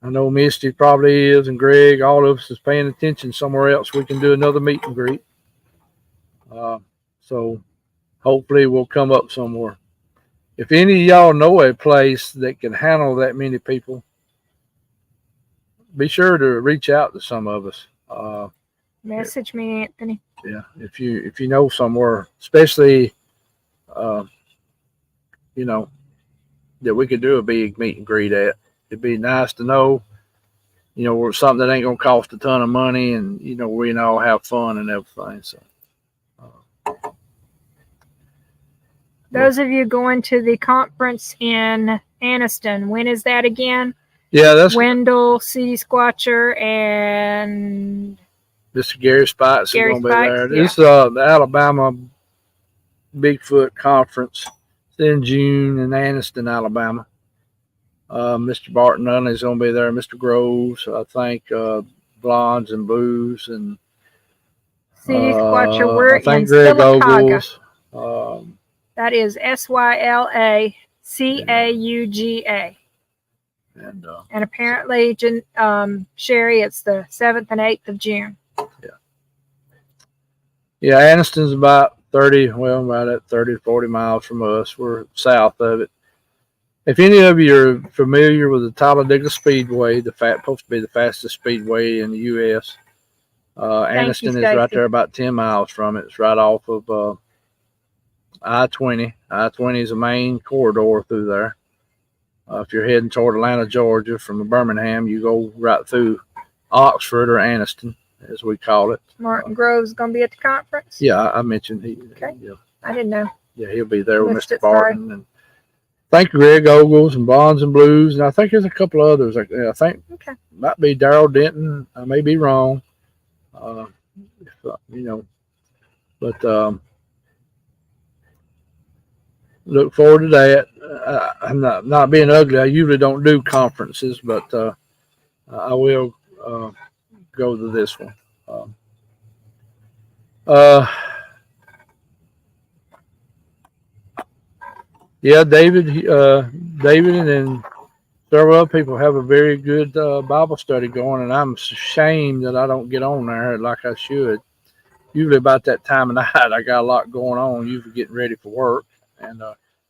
I know Misty probably is, and Greg, all of us is paying attention somewhere else. We can do another meet and greet. So hopefully we'll come up somewhere. If any of y'all know a place that can handle that many people, be sure to reach out to some of us. Message me, Anthony. Yeah, if you know somewhere, especially, that we could do a big meet and greet at. It'd be nice to know, or something that ain't gonna cost a ton of money, and we can all have fun and everything. So, those of you going to the conference in Aniston, when is that again? yeah, that's Wendell, C. Squatcher, and Mr. Gary Spikes is gonna be there. Yeah. This is the Alabama Bigfoot Conference. It's in June in Aniston, Alabama. Mr. Barton is going to be there. Mr. Groves, I think, Blondes and Blues, and C. Squatcher. We're I think in Greg Sylacauga. Ogles. That is SYLACAUGA. And apparently, Sherry, it's the 7th and 8th of June. Yeah, Aniston's about 30 to 40 miles from us. We're south of it. If any of you are familiar with the Talladega Speedway, supposed to be the fastest speedway in the U.S., Aniston is right there about 10 miles from it. It's right off of I-20. I-20 is a main corridor through there. If you're heading toward Atlanta, Georgia, from Birmingham, you go right through Oxford or Aniston, as we call it. Martin Grove's going to be at the conference? Yeah, I mentioned he. Okay. Yeah. I didn't know. Yeah, he'll be there with Mr. Sorry. Barton. And I think Greg Ogles and Bonds and Blues, and I think there's a couple of others. I think might be Darrell Denton. I may be wrong. But look forward to that. I'm not being ugly. I usually don't do conferences, but I will go to this one. Yeah, David, and then several other people have a very good Bible study going, and I'm ashamed that I don't get on there like I should. Usually about that time of night, I got a lot going on, usually getting ready for work, and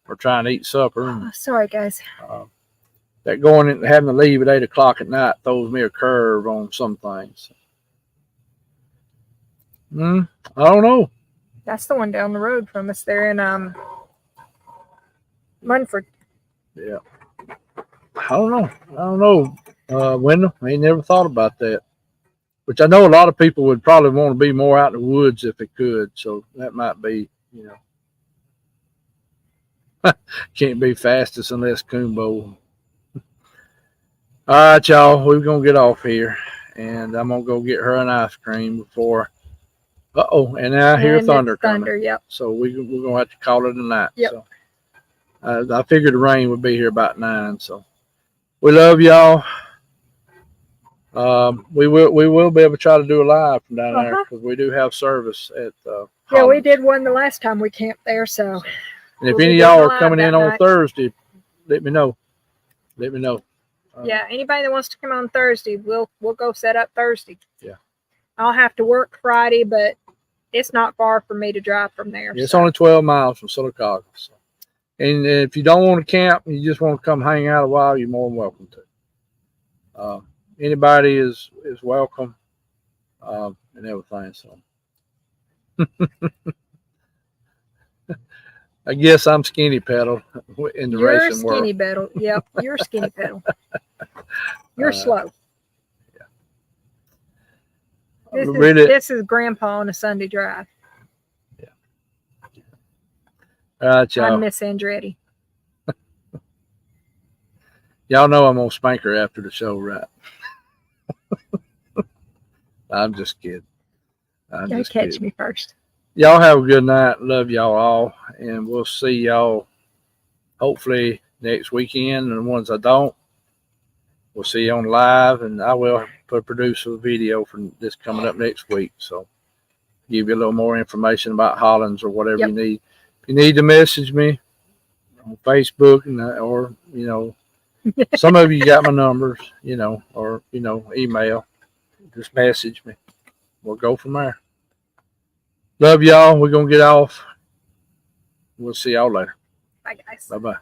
we're trying to eat supper. And, sorry, guys. That going and having to leave at 8 o'clock at night throws me a curve on some things. I don't know. That's the one down the road from us there in Munford. Yeah. I don't know. Wendell, I ain't never thought about that. Which I know a lot of people would probably want to be more out in the woods if they could. So that might be, can't be fastest unless Coombo. All right, y'all. We're going to get off here. And I'm going to go get her an ice cream before. And now I hear thunder coming. Thunder, yep. So we're going to have to call it a night. Yep. So I figured the rain would be here about 9. So we love y'all. We will be able to try to do a live from down there because we do have service at yeah, we did one the last time we camped there. So and if any of y'all are coming in on Thursday, let me know. Yeah, anybody that wants to come on Thursday, we'll go set up Thursday. Yeah. I'll have to work Friday, but it's not far for me to drive from there. It's only 12 miles from Sylacauga. So. And if you don't want to camp and you just want to come hang out a while, you're more than welcome to. Anybody is welcome and everything. So I guess I'm skinny pedal in the racing world. You're skinny pedal. Yep, you're skinny pedal. You're slow. Yeah. This is Grandpa on a Sunday drive. Yeah. All right, y'all. I'm Miss Andretti. Y'all know I'm gonna spank her after the show, right? I'm just kidding. Don't catch me first. Y'all have a good night. Love y'all all. And we'll see y'all hopefully next weekend. And the ones I don't, we'll see you on live, and I will produce a video for this coming up next week. So give you a little more information about Hollins or whatever Yep. you need. If you need to message me on Facebook or, you know, some of you got my numbers, you know, or, you know, email. Just message me. We'll go from there. Love y'all. We're going to get off. We'll see y'all later. Bye, guys. Bye-bye.